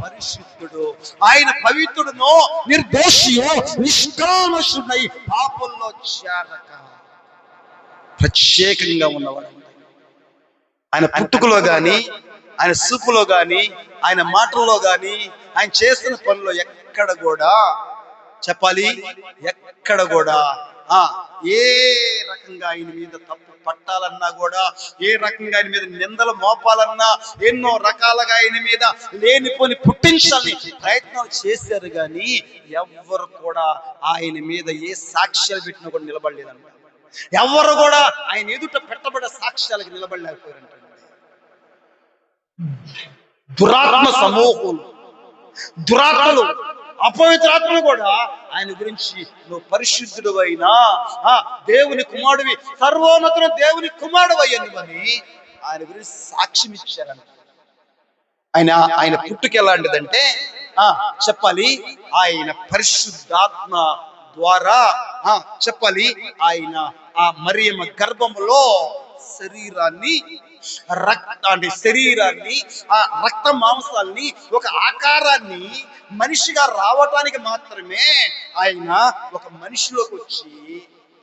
పరిశుద్ధుడు. ఆయన పవిత్రుడును, నిర్దోషియో, నిష్కల్మషుడై పాపంలో చేరక ప్రత్యేకంగా ఉన్నవాడు. ఆయన పుట్టుకలో గాని, ఆయన చూపులో గాని, ఆయన మాటల్లో గాని, ఆయన చేస్తున్న పనుల్లో ఎక్కడ కూడా చెప్పాలి, ఎక్కడ కూడా ఏ రకంగా ఆయన మీద తప్పు పట్టాలన్నా కూడా, ఏ రకంగా ఆయన మీద నిందలు మోపాలన్నా, ఎన్నో రకాలుగా ఆయన మీద లేనిపోని పుట్టించాలని ప్రయత్నాలు చేశారు కానీ ఎవ్వరు కూడా ఆయన మీద ఏ సాక్ష్యాలు పెట్టినా కూడా నిలబడలేదంట. ఎవరు కూడా ఆయన ఎదుట పెట్టబడ్డ సాక్ష్యాలకు నిలబడలేకపోయారంట. దురాత్మ సమూహం, దురాత్మలు, అపవిత్రాత్మలు కూడా ఆయన గురించి నువ్వు పరిశుద్ధుడు అయినా దేవుని కుమారుడివి, సర్వోన్నతుడు దేవుని కుమారుడు అయ్యని ఆయన గురించి సాక్ష్యం ఇచ్చారంట. ఆయన పుట్టుక ఎలాంటిదంటే చెప్పాలి, ఆయన పరిశుద్ధాత్మ ద్వారా చెప్పాలి, ఆయన ఆ మరియమ్మ గర్భములో శరీరాన్ని ఆ రక్త మాంసాల్ని, ఒక ఆకారాన్ని మనిషిగా రావటానికి మాత్రమే ఆయన ఒక మనిషిలోకి వచ్చి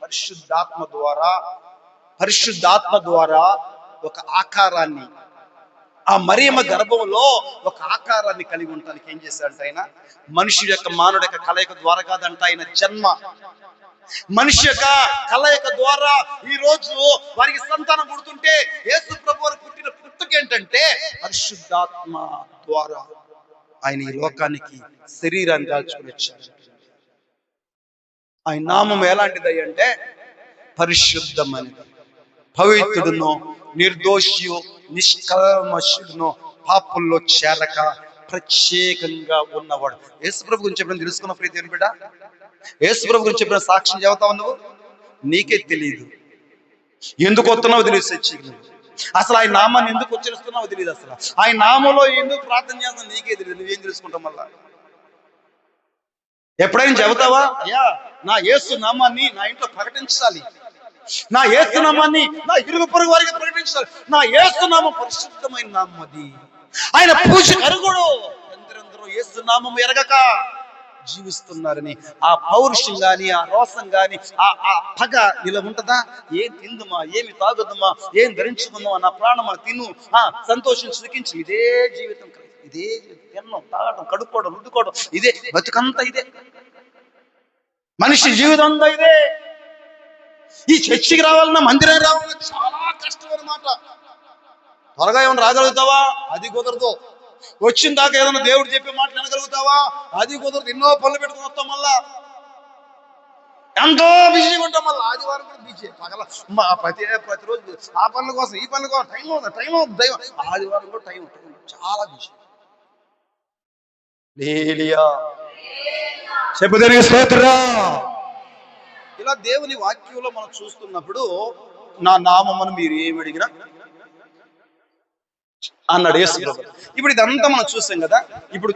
పరిశుద్ధాత్మ ద్వారా ఒక ఆకారాన్ని, ఆ మరియమ్మ గర్భంలో ఒక ఆకారాన్ని కలిగి ఉండటానికి ఏం చేశాడంట ఆయన? మనుషుడి యొక్క మానవుడి యొక్క కలయిక ద్వారా కాదంట ఆయన జన్మ. మనిషి యొక్క కలయిక ద్వారా ఈ రోజు వారికి సంతానం పుడుతుంటే యేసు ప్రభు వారు పుట్టిన పుట్టుక ఏంటంటే పరిశుద్ధాత్మ ద్వారా ఆయన ఈ లోకానికి శరీరాన్ని దాల్చుకుని వచ్చారు. ఆయన నామం ఎలాంటిది అంటే పరిశుద్ధమైనది, పవిత్రుడును, నిర్దోషియు, నిష్కల్మషుడును, పాపుల్లో చేరక ప్రత్యేకంగా ఉన్నవాడు. యేసుప్రభు గురించి చెప్పిన తెలుసుకున్న ప్రీతి దేవుని బిడ్డ, యేసుప్రభు గురించి చెప్పిన సాక్ష్యం చెబుతావు నువ్వు, నీకే తెలియదు. ఎందుకు వస్తున్నావు తెలియదు చర్చికి, అసలు ఆయన నామాన్ని ఎందుకు ఉచ్చరిస్తున్నావు తెలియదు, అసలు ఆయన నామంలో ఎందుకు ప్రార్థన చేస్తావు నీకే తెలియదు. నువ్వేం తెలుసుకుంటావు? మళ్ళా ఎప్పుడైనా చెబుతావా, అయ్యా నా యేసు నామాన్ని నా ఇంట్లో ప్రకటించాలి, నా యేసు నామాన్ని నా ఇరుగు పొరుగు వారికి ప్రకటించాలి, నా యేసు నామం పరిశుద్ధమైన నామం, అది ఆయన పూజ అరుగుడు. ఎందరెందరో యేసు నామం ఎరగక జీవిస్తున్నారని ఆ పౌరుషం గాని, ఆ రోసం గాని, ఆ పగ ఇలా ఉంటదా? ఏం తిందుమా, ఏమి తాగుదమా, ఏం ధరించుకుందామా, నా ప్రాణమా తిను, సంతోషం సుఖించు, ఇదే జీవితం, ఇదే తినడం, తాగడం, కడుక్కోవడం, రుద్దుకోవడం, ఇదే బతుకంతా, ఇదే మనిషి జీవితం అంతా ఇదే. ఈ చర్చికి రావాలన్నా, మందిరానికి రావాలన్నా చాలా కష్టం అన్నమాట. త్వరగా ఏమైనా రాగలుగుతావా? అది కుదరదు. వచ్చిన దాకా ఏదైనా దేవుడు చెప్పే మాటలు వినగలుగుతావా? అది కుదరదు. ఎన్నో పనులు పెట్టుకుని వస్తాం, మళ్ళా ఎంతో బిజీగా ఉంటాం, మళ్ళీ ఆదివారం కూడా బిజీ. పగల ప్రతిరోజు ఆ పనుల కోసం ఈ పనుల కోసం టైం అవుతుంది దైవం. ఆదివారం కూడా టైం చాలా బిజీ. చెప్పుదేని స్తోత్రం. ఇలా దేవుని వాక్యంలో మనం చూస్తున్నప్పుడు నా నామమును మీరు ఏమి అడిగినా అన్నాడు యేసు ప్రభు. ఇప్పుడు ఇదంతా మనం చూసాం కదా. ఇప్పుడు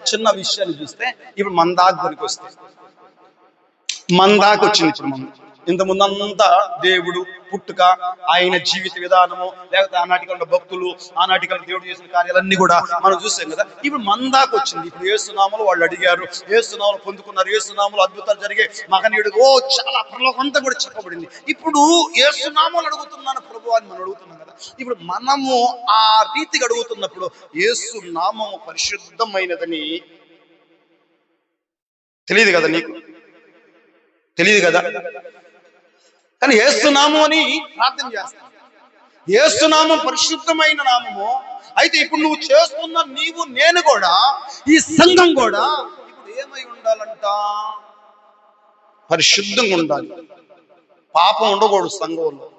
చిన్న విషయాన్ని చూస్తే, ఇప్పుడు మందాకి వస్తే, మందాకి వచ్చింది. ఇప్పుడు మనం ఇంత ముందంతా దేవుడు పుట్టుక, ఆయన జీవిత విధానము, లేకపోతే ఆనాటికల్లో భక్తులు, ఆనాటికల్లో దేవుడు చేసిన కార్యాలన్నీ కూడా మనం చూసాం కదా. ఇప్పుడు మందాకు వచ్చింది. ఇప్పుడు యేసునామలు వాళ్ళు అడిగారు, యేసునామలు పొందుకున్నారు, యేసునామలు అద్భుతాలు జరిగే మహనీయుడు, చాలా పరలోకమంతా కూడా చెప్పబడింది. ఇప్పుడు యేసునామలు అడుగుతున్నాను ప్రభు అని మనం అడుగుతున్నాం కదా. ఇప్పుడు మనము ఆ రీతిగా అడుగుతున్నప్పుడు యేసు నామము పరిశుద్ధమైనదని తెలియదు కదా, నీకు తెలియదు కదా. కానీ యేసునామం అని ప్రార్థన చేస్తాం. యేసునామం పరిశుద్ధమైన నామము. అయితే ఇప్పుడు నువ్వు చేస్తున్న నీవు, నేను కూడా, ఈ సంఘం కూడా ఇప్పుడు ఏమై ఉండాలంట? పరిశుద్ధంగా ఉండాలి. పాపం ఉండకూడదు సంఘంలో,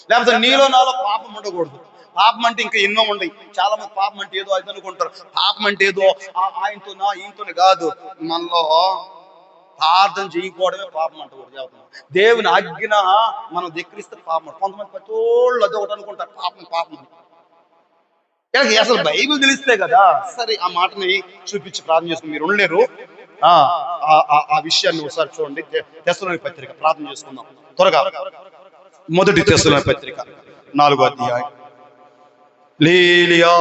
లేకపోతే నీలో నాలో పాపం ఉండకూడదు. పాపం అంటే ఇంకా ఎన్నో ఉండయి. చాలా మంది పాపం అంటే ఏదో అది అనుకుంటారు. పాపం అంటే ఏదో ఆయనతోనా ఈయనతోనే కాదు. మనలో ప్రార్థన చేయకపోవడమే పాపం అంట. కూడా చెబుతున్నాం, దేవుని ఆజ్ఞ మనం ధిక్కరిస్తే పాపం. కొంతమంది ప్రతోళ్ళు అదే ఒకటి అనుకుంటారు, పాపం పాపం. అసలు బైబిల్ తెలిస్తే కదా. సరే, ఆ మాటని చూపించి ప్రార్థన చేసుకుని మీరు ఉండలేరు. ఆ విషయాన్ని ఒకసారి చూడండి. తెస్సలోనికీ పత్రిక ప్రార్థన చేసుకుందాం త్వరగా. మొదటి తెస్సలోనికీ పత్రిక 4వ అధ్యాయం. లేలియా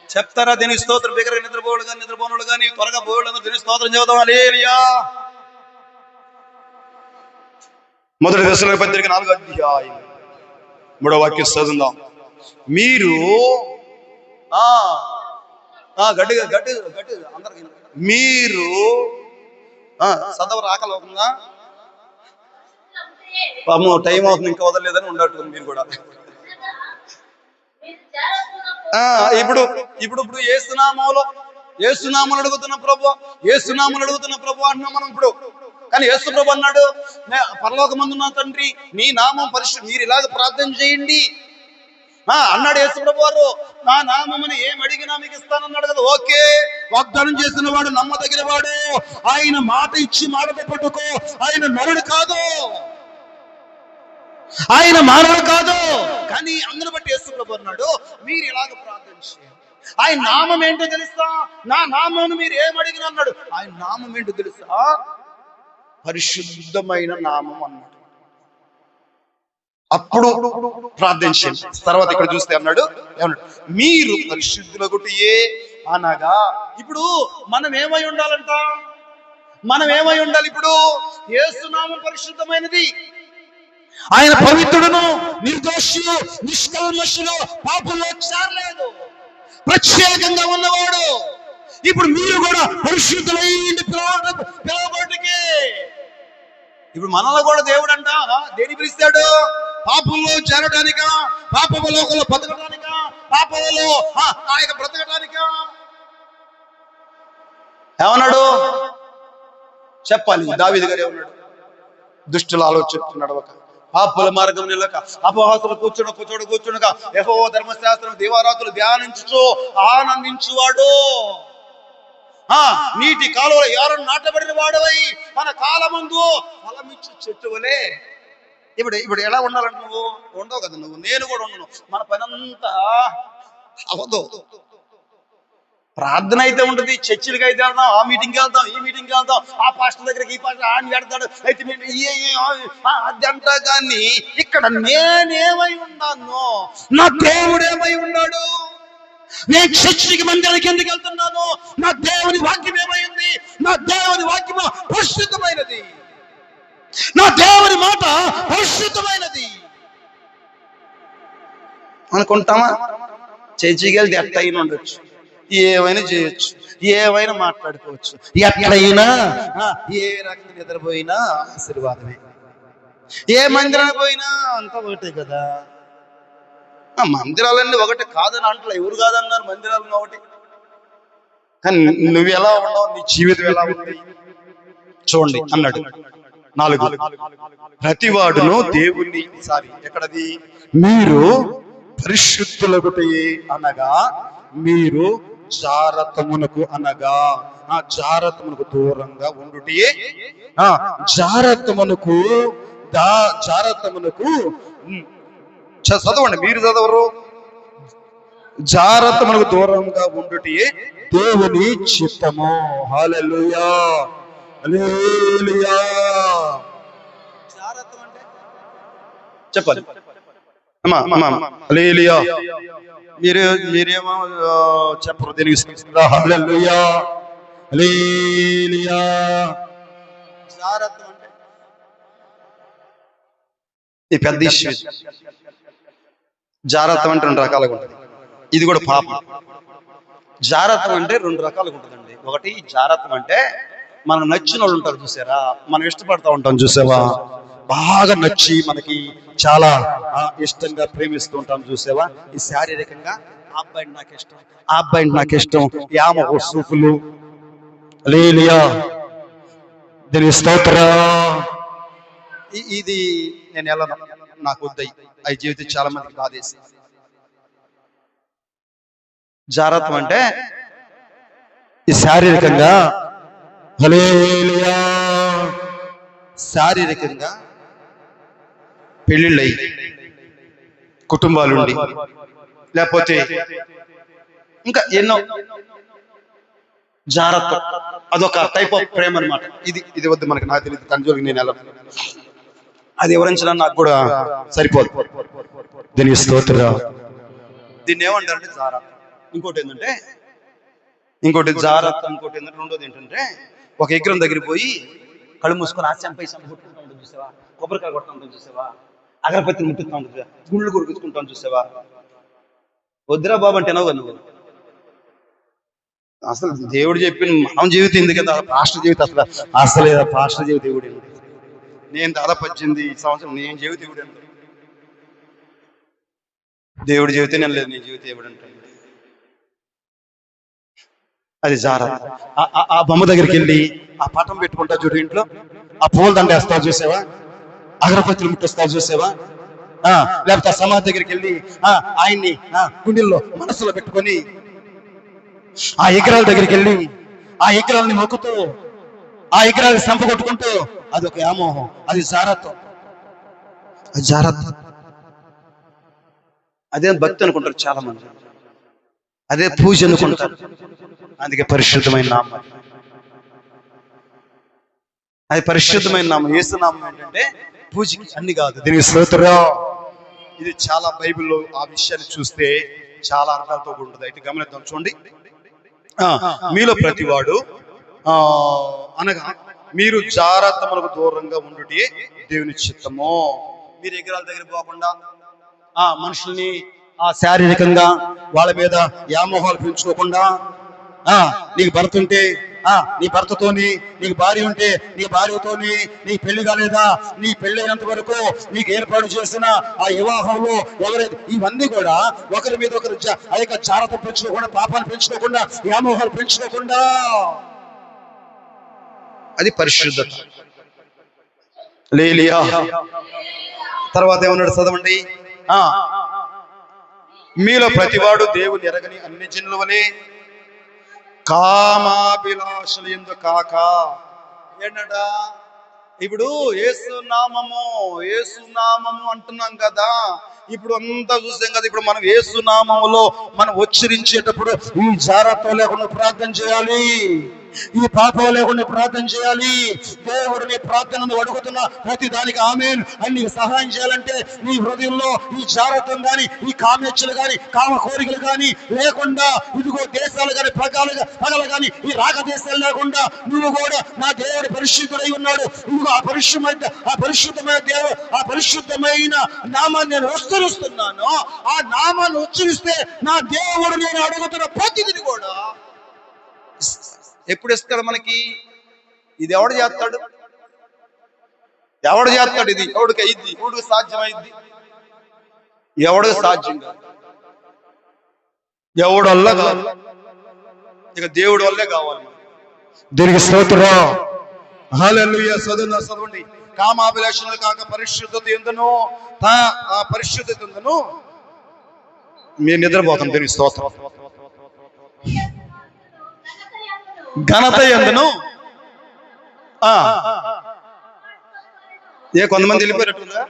చెప్తారా? దీనికి స్తోత్రం. బిగ్గరగా నిద్రపోనుడు కానీ త్వరగా పోయేళ్ళందరూ దీనికి స్తోత్రం చెబుతాం. హల్లెలూయా. మొదటి తెస్సలోనికీ పత్రిక 4వ అధ్యాయం 3వ వాక్యం చదువుదాం. మీరు గట్టిగా అందరికి, మీరు చదవరు, ఆకలి అవుతుందా? టైం అవుతుంది, ఇంకా వదలలేదని ఉండట్టు మీరు కూడా. ఇప్పుడు యేసునామములు అడుగుతున్న ప్రభు అంటున్నాం మనం ఇప్పుడు. కానీ యేసు ప్రభు అన్నాడు, పరలోకమందున్న తండ్రి నీ నామం మీరు ఇలాగ ప్రార్థన చేయండి అన్నాడు యేసు ప్రభు వారు. నా నామముని ఏం అడిగినా మీకు ఇస్తానన్నాడు కదా. ఓకే, వాగ్దానం చేసిన వాడు నమ్మదగిన వాడు. ఆయన మాట ఇచ్చి మాట పెట్టుకో. ఆయన నరుడు కాదు, ఆయన మానవుడు కాదు. కానీ అందును బట్టి యేసు ప్రభు అన్నాడు, మీరు ఇలాగ ప్రార్థన చేయండి. ఆయన నామం ఏంటో తెలుసా? నా నామం మీరు ఏమడిగిన అన్నాడు. ఆయన నామం ఏంటో తెలుసా? పరిశుద్ధమైన నామం అన్నాడు. అప్పుడు ప్రార్థించండి. తర్వాత ఇక్కడ చూస్తే అన్నాడు, మీరు పరిశుద్ధులగుటయే అనగా. ఇప్పుడు మనం ఏమై ఉండాలంట? మనం ఏమై ఉండాలి ఇప్పుడు? యేసు నామం పరిశుద్ధమైనది. ఆయన పవిత్రుడును, నిర్దోషులు, నిష్కల్మషులు, పాపంలో చేరలేదు, ప్రత్యేకంగా ఉన్నవాడు. ఇప్పుడు మీరు కూడా పరిశుద్ధులైన పిలవబడికే. ఇప్పుడు మనలో కూడా దేవుడు అంట దేని పిలుస్తాడు? పాపంలో చేరడానిక, పాపపు లోకంలో బతకడానిక, పాపంలో ఆయన బ్రతకడానిక. ఏమన్నాడు చెప్పాలి. దావీదు గారు ఏమన్నాడు? దుష్టుల ఆలోచిస్తున్నాడు, ఒక పాపుల మార్గం నిలక, అపహాసులు కూర్చునక యెహోవా ధర్మశాస్త్రం దీవారాత్రులు ధ్యానించు ఆనందించువాడు. నీటి కాలువలో ఎవరన్నా నాటబడిన వాడవై మన కాలమందు ఫలమిచ్చు చెట్టు వలే. ఇప్పుడు ఎలా ఉండాలంటే నువ్వు ఉండవు కదా, నేను కూడా ఉండను. మన పనంతా అవదు. ప్రార్థన అయితే ఉంటుంది, చర్చిలకి అయితే వెళ్తాం, ఆ మీటింగ్కి వెళ్తాం, ఈ మీటింగ్కి వెళ్తాం, ఆ పాస్టర్ దగ్గరికి ఈ పాస్టర్ ఆని పెడతాడు, అయితే అది అంటా. కానీ ఇక్కడ నేనేమై ఉన్నాను? నా దేవుడు ఏమై ఉన్నాడు? నేను చర్చికి మందిరానికి ఎందుకు వెళ్తున్నాను? నా దేవుని వాక్యం ఏమైంది? నా దేవుని వాక్యము పరిశుద్ధమైనది, నా దేవుని మాట పరిశుద్ధమైనది అనుకుంటామా? చర్చికి వెళ్తే ఎట్టయినా ఉండొచ్చు, ఏమైనా చేయొచ్చు, ఏమైనా మాట్లాడుకోవచ్చు, ఎట్లయినా ఏ రకంగా నిద్రపోయినా ఆశీర్వాదమే. ఏ మందిరానికి పోయినా అంతా ఒకటే కదా. మందిరాలన్నీ ఒకటి కాదని అంటలే, ఎవరు కాదన్నారు? మందిరాలు ఒకటి. కానీ నువ్వు ఎలా ఉన్నావు, నీ జీవితం ఎలా ఉంది చూడండి అన్నాడు. 4, ప్రతివాడును దేవుణ్ణి ఎక్కడది? మీరు పరిశుద్ధులొకటి అనగా మీరు జారతమునకు అనగా జారతమునకు దూరంగా ఉండుటే. జారతమునకు చదవండి, మీరు చదవరు. జారతమునకు దూరంగా ఉండుటే దేవుని చిత్తము. హల్లెలూయా, హల్లెలూయా. జారతం అంటే చెప్పాలి హల్లెలూయా. మీరేమో చెప్పరు దీనికి. హల్లెలూయా, హల్లెలూయా. జారతం అంటే ఈ పెద్ద ఇష్యూ. జారతం అంటే 2 రకాలుగా ఉంటుంది. ఇది కూడా పాపం. జారతం అంటే 2 రకాలుగా ఉంటుందండి. ఒకటి జారతం అంటే మనకు నచ్చిన వాళ్ళు ఉంటారు చూసారా, మనం ఇష్టపడతా ఉంటాం చూసావా, బాగా నచ్చి మనకి చాలా ఇష్టంగా ప్రేమిస్తూ ఉంటాం చూసావా. ఈ శారీరకంగా ఆ అబ్బాయి నాకు ఇష్టం, ఆ అబ్బాయి నాకు ఇష్టం, యామ సూపులు హల్లెలూయా దీని స్తోత్ర. ఇది నేను ఎలా నాకు వద్దాయి అవి జీవితం చాలా మందికి బాధేసి. జారత్వం అంటే ఈ శారీరకంగా హల్లెలూయా, శారీరకంగా పెళ్ళిళ్ళయి కుటుంబాలుండి, లేకపోతే ఇంకా ఎన్నో జారత్వం, అదొక టైప్ ఆఫ్ ప్రేమ అనమాట. ఇది వద్దు మనకి, నాకు తెలియదు కన్జోలికి నేను ఎలా అది వివరించినా నాకు కూడా సరిపోదు. దీని స్తోత్రం. దీన్ని ఏమంటారంటే జారత్వం. ఇంకోటి ఏంటంటే జారత్వం, ఇంకోటి ఏంటంటే రెండోది ఏంటంటే ఒక విగ్రహం దగ్గరికి పోయి కళ్ళు మూసుకొని ఆశంపై కొట్టుకుంటా ఉంటుంది చూసావా, కొబ్బరికాయ కొడతా ఉంటుంది చూసావా, అగరబత్తిని ముట్టుకుంటా ఉంటుంది, గుళ్ళు కొడుకుంటాం చూసావా. వద్దురా బాబు అంటే ఎనవు నువ్వు. అసలు దేవుడు చెప్పిన మనం జీవితం ఎందుకు కదా, పాస్టర్ జీవితం అసలు పాస్టర్ జీవితం దేవుడు. నేను దాదాపు 18 సంవత్సరం నేను జీవితం దేవుడు అంటే దేవుడి జీవితం నేను లేదు, నేను జీవితం దేవుడు అంటే అది జారా. ఆ బొమ్మ దగ్గరికి వెళ్ళి ఆ పటం పెట్టుకుంటా చూడు, ఇంట్లో ఆ పూల దండ వేస్తావు చూసావా, అగరబత్తులు ముట్టిస్తావు చూసావా, లేకపోతే ఆ సమాధి దగ్గరికి వెళ్ళి ఆయన్ని గుండెల్లో మనసులో పెట్టుకొని ఆ విగ్రహాల దగ్గరికి వెళ్ళి ఆ విగ్రహాలని మొక్కుతూ ఆ విగ్రహాన్ని సంప కొట్టుకుంటూ అదొక వ్యామోహం, అది జారత్వం. అది జారత్వం. అదే భక్తి అనుకుంటారు చాలా మంది, అదే పూజ అనుకుంటారు. అందుకే పరిశుద్ధమైన నామం, అది పరిశుద్ధమైన నామం. యేసు నామం ఏంటంటే పూజకి అన్ని కాదు. దీనికి స్తోత్రం. ఇది చాలా బైబిల్లో ఆ విషయాన్ని చూస్తే చాలా అర్థాలతో ఉంటుంది. అయితే గమనిద్దాం చూడండి. మీలో ప్రతివాడు అనగా మీరు జారత్వములకు దూరంగా ఉండుటే దేవుని చిత్తము. మీరు ఎగరాల దగ్గర పోకుండా మనుషుల్ని శారీరకంగా వాళ్ళ మీద వ్యామోహాలు పెంచుకోకుండా, నీకు భర్త ఉంటే నీ భర్తతోని, నీకు భార్య ఉంటే నీ భార్యతోని, నీకు పెళ్లి కాలేదా నీ పెళ్ళైనంత వరకు నీకు ఏర్పాటు చేసిన ఆ వివాహంలో ఎవరైతే, ఇవన్నీ కూడా ఒకరి మీద ఒకరు ఆ యొక్క చారత పెంచుకోకుండా, పాపాలు పెంచుకోకుండా, వ్యామోహాలు పెంచుకోకుండా, అది పరిశుద్ధత. లేలియా తర్వాత ఏమన్నాడు చదవండి. మీలో ప్రతివాడు దేవుని ఎరగని అన్ని జనుల వలె కామాభిలాషలు ఎందు కాక. ఏంటంట? ఇప్పుడు ఏసునామము అంటున్నాం కదా, ఇప్పుడు అంతా చూసాం కదా. ఇప్పుడు మనం ఏసునామములో మనం ఉచ్చరించేటప్పుడు ఈ జాగ్రత్త లేకుండా ప్రార్థన చేయాలి, ఈ పాపం లేకుండా ప్రార్థన చేయాలి. దేవుడిని ప్రార్థనను అడుగుతున్న ప్రతి దానికి ఆమేన్ అని నీకు సహాయం చేయాలంటే నీ హృదయంలో ఈ జాగ్రత్త కానీ, ఈ కామేచ్ఛలు కానీ, కామ కోరికలు కానీ లేకుండా, ఇదిగో దేశాలు కానీ పగలు కానీ ఈ రాగదేశాలు లేకుండా, నువ్వు కూడా నా దేవుడు పరిశుద్ధుడై ఉన్నాడు, ఇదిగో ఆ పరిశుద్ధమైన దేవుడు, ఆ పరిశుద్ధమైన నామాన్ని నేను ఉచ్చరిస్తున్నాను. ఆ నామాన్ని ఉచ్చరిస్తే నా దేవుడు నేను అడుగుతున్న ప్రతిదిని కూడా ఎప్పుడు ఇస్తాడు మనకి? ఇది ఎవడు చేస్తాడు? ఇది ఎవడికి అయింది? ఎవడికి సాధ్యమైంది? ఎవడికి సాధ్యం కాదు, ఎవడు వల్ల కాదు, ఇక దేవుడి వల్లే కావాలి. దీనికి స్తోత్రం. హల్లెలూయా. చదవండి. కామాభిలాషణలు కాక పరిశుద్ధత ఎందును, ఆ పరిశుద్ధత ఎందును మీరు నిద్రపోతాం. దీనికి స్తోత్రం. ఘనత ఎందును. కొంతమంది వెళ్ళిపోయినట్టుందా?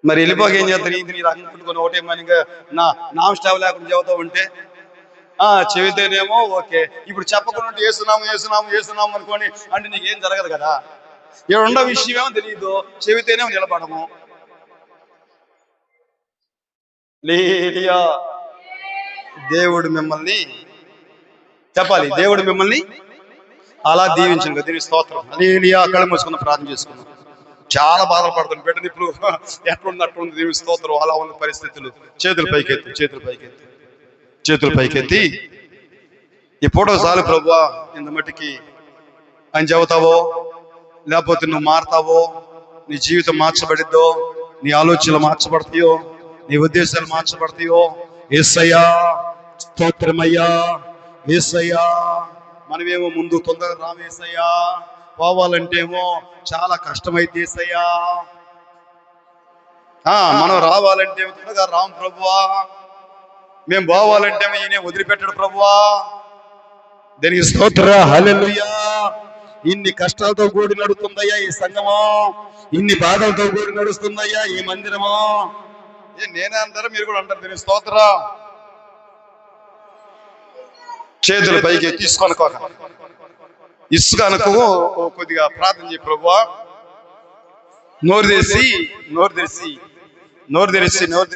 మరి వెళ్ళిపోక ఏం చేస్తారు? ఇది నీ రకం పుట్టుకొని ఒకటే మనగా నామ స్టావ్ లేకుండా చెబుతూ ఉంటే చెబితేనేమో ఓకే. ఇప్పుడు చెప్పకుండా ఏసునాము అనుకోని అంటే నీకేం జరగదు కదా. ఇక్కడ ఉన్న విషయం ఏమో తెలియదు, చెబితేనేమో నిలబడము. లేలియా దేవుడు మిమ్మల్ని చెప్పాలి, దేవుడు మిమ్మల్ని అలా దీవించండి. దీని స్తోత్రం. లేలియా కళ్ళు మూసుకున్న ప్రార్థన చేసుకున్నాం. చాలా బాధలు పడుతుంది బిడ్డని. ఇప్పుడు ఎట్లుంది దీని స్తోత్రం. అలా ఉన్న పరిస్థితులు. చేతులు పైకెత్తి ఈ ఫోటో చాలు ప్రభువా, ఇంత మట్టికి అని చెబుతావో, లేకపోతే నువ్వు మారుతావో, నీ జీవితం మార్చబడిద్దో, నీ ఆలోచనలు మార్చబడతాయో, నీ ఉద్దేశాలు మార్చబడతాయో. యేసయ్యా స్తోత్రమయ్యా, యేసయ్యా. మనమేమో ముందు తొందరగా రామేసయ్యా, పోవాలంటేమో చాలా కష్టమైతే యేసయ్యా. మనం రావాలంటే తొందరగా రాము ప్రభువా, మేము పోవాలంటే ఈయన వదిలిపెట్టడు ప్రభువా. దీనికి స్తోత్రం. హల్లెలూయా. ఇన్ని కష్టాలతో కూడి నడుస్తుందయ్యా ఈ సంఘమా, ఇన్ని బాధలతో కూడి నడుస్తుందయ్యా ఈ మందిరమా. నేనే అంటారా, మీరు కూడా అంటారు. దీనికి స్తోత్రం. చేతుల పైకి ఇసుక అనుకో, కొద్దిగా ప్రార్థన చేయి ప్రభువా. నోరు తెరిచి